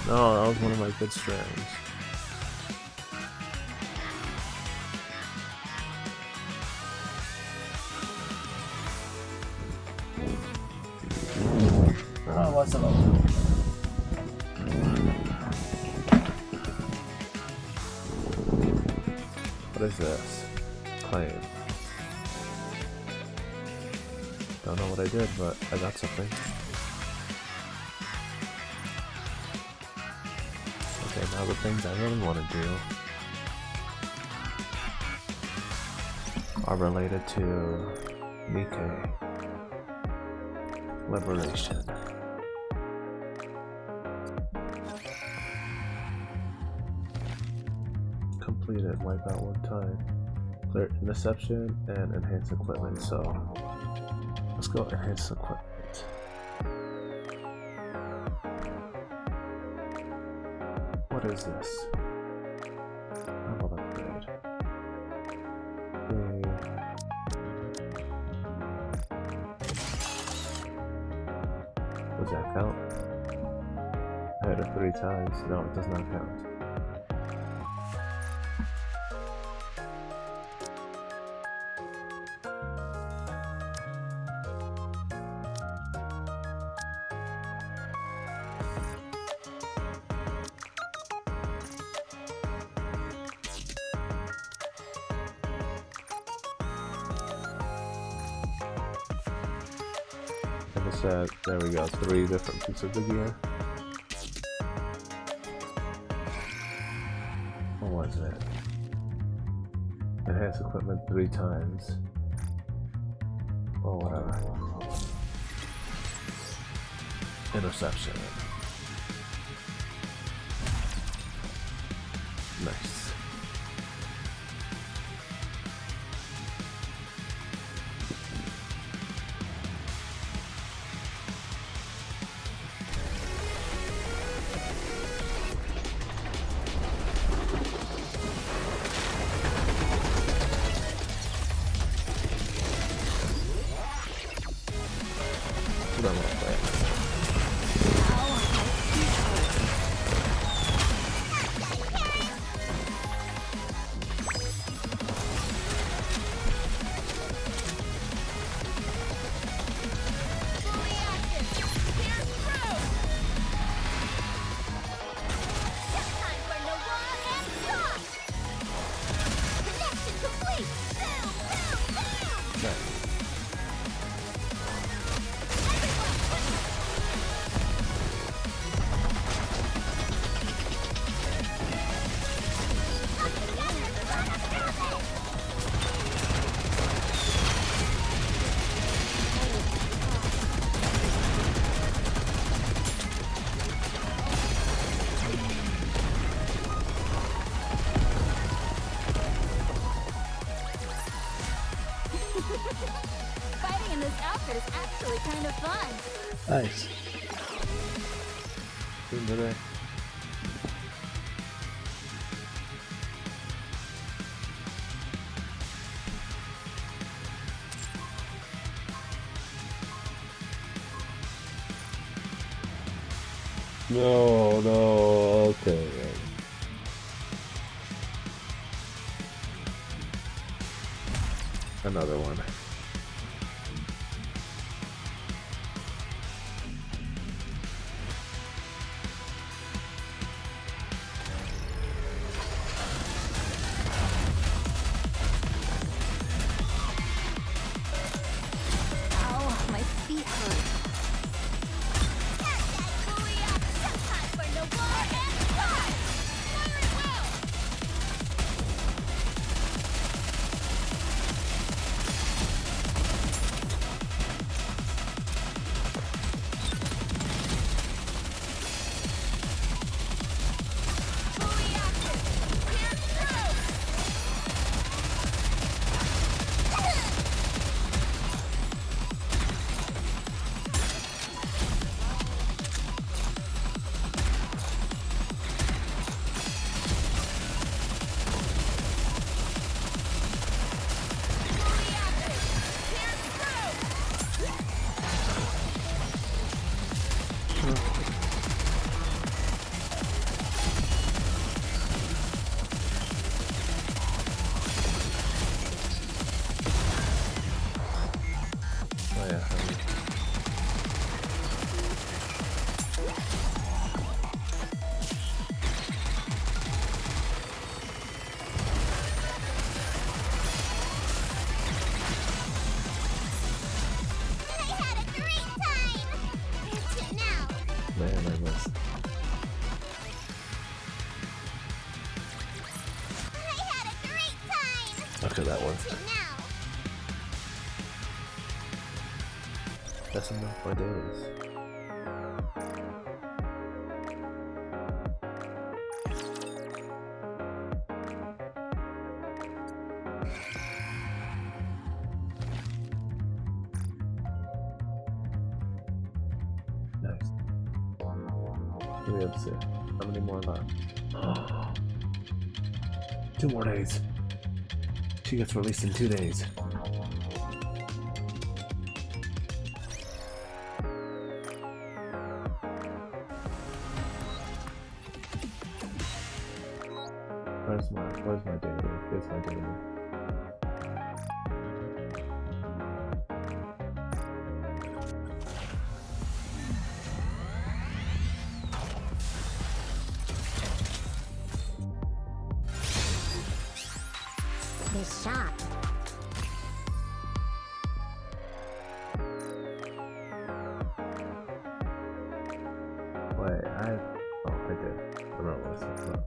No, that was one of my good strands. was about to. What is this? Claim. Don't know what I did, but I got something. Okay, now the things I really want to do are related to Nikke. Liberation. Complete it, wipe out one time. Clear interception and enhance equipment, so let's go enhance equipment. What is this? Level upgrade. Does that count? I hit it 3 times. No, it does not count. There we go, 3 different pieces of gear. What was it? Enhance equipment 3 times. Or whatever. Interception. Nice. Fighting in this outfit is actually kind of fun. Nice. Good today. No, okay. Another one. Ow, my feet hurt. content now. That's enough for days. Nice. What do we have to say? How many more left? 2 more days. She gets released in 2 days. Where's my data? Here's my data. This shop. Wait, I did. I don't know what it's about.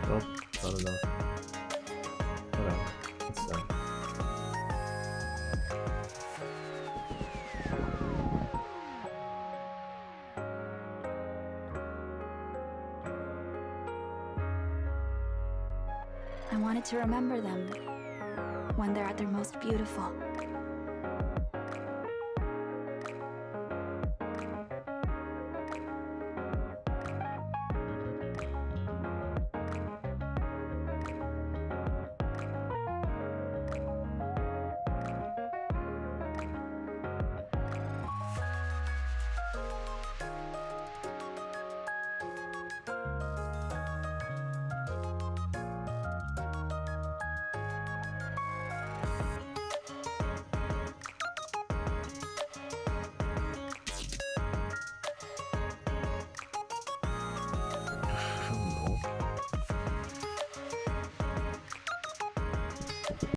Nope, not enough. Whatever, it's done. I wanted to remember them when they're at their most beautiful.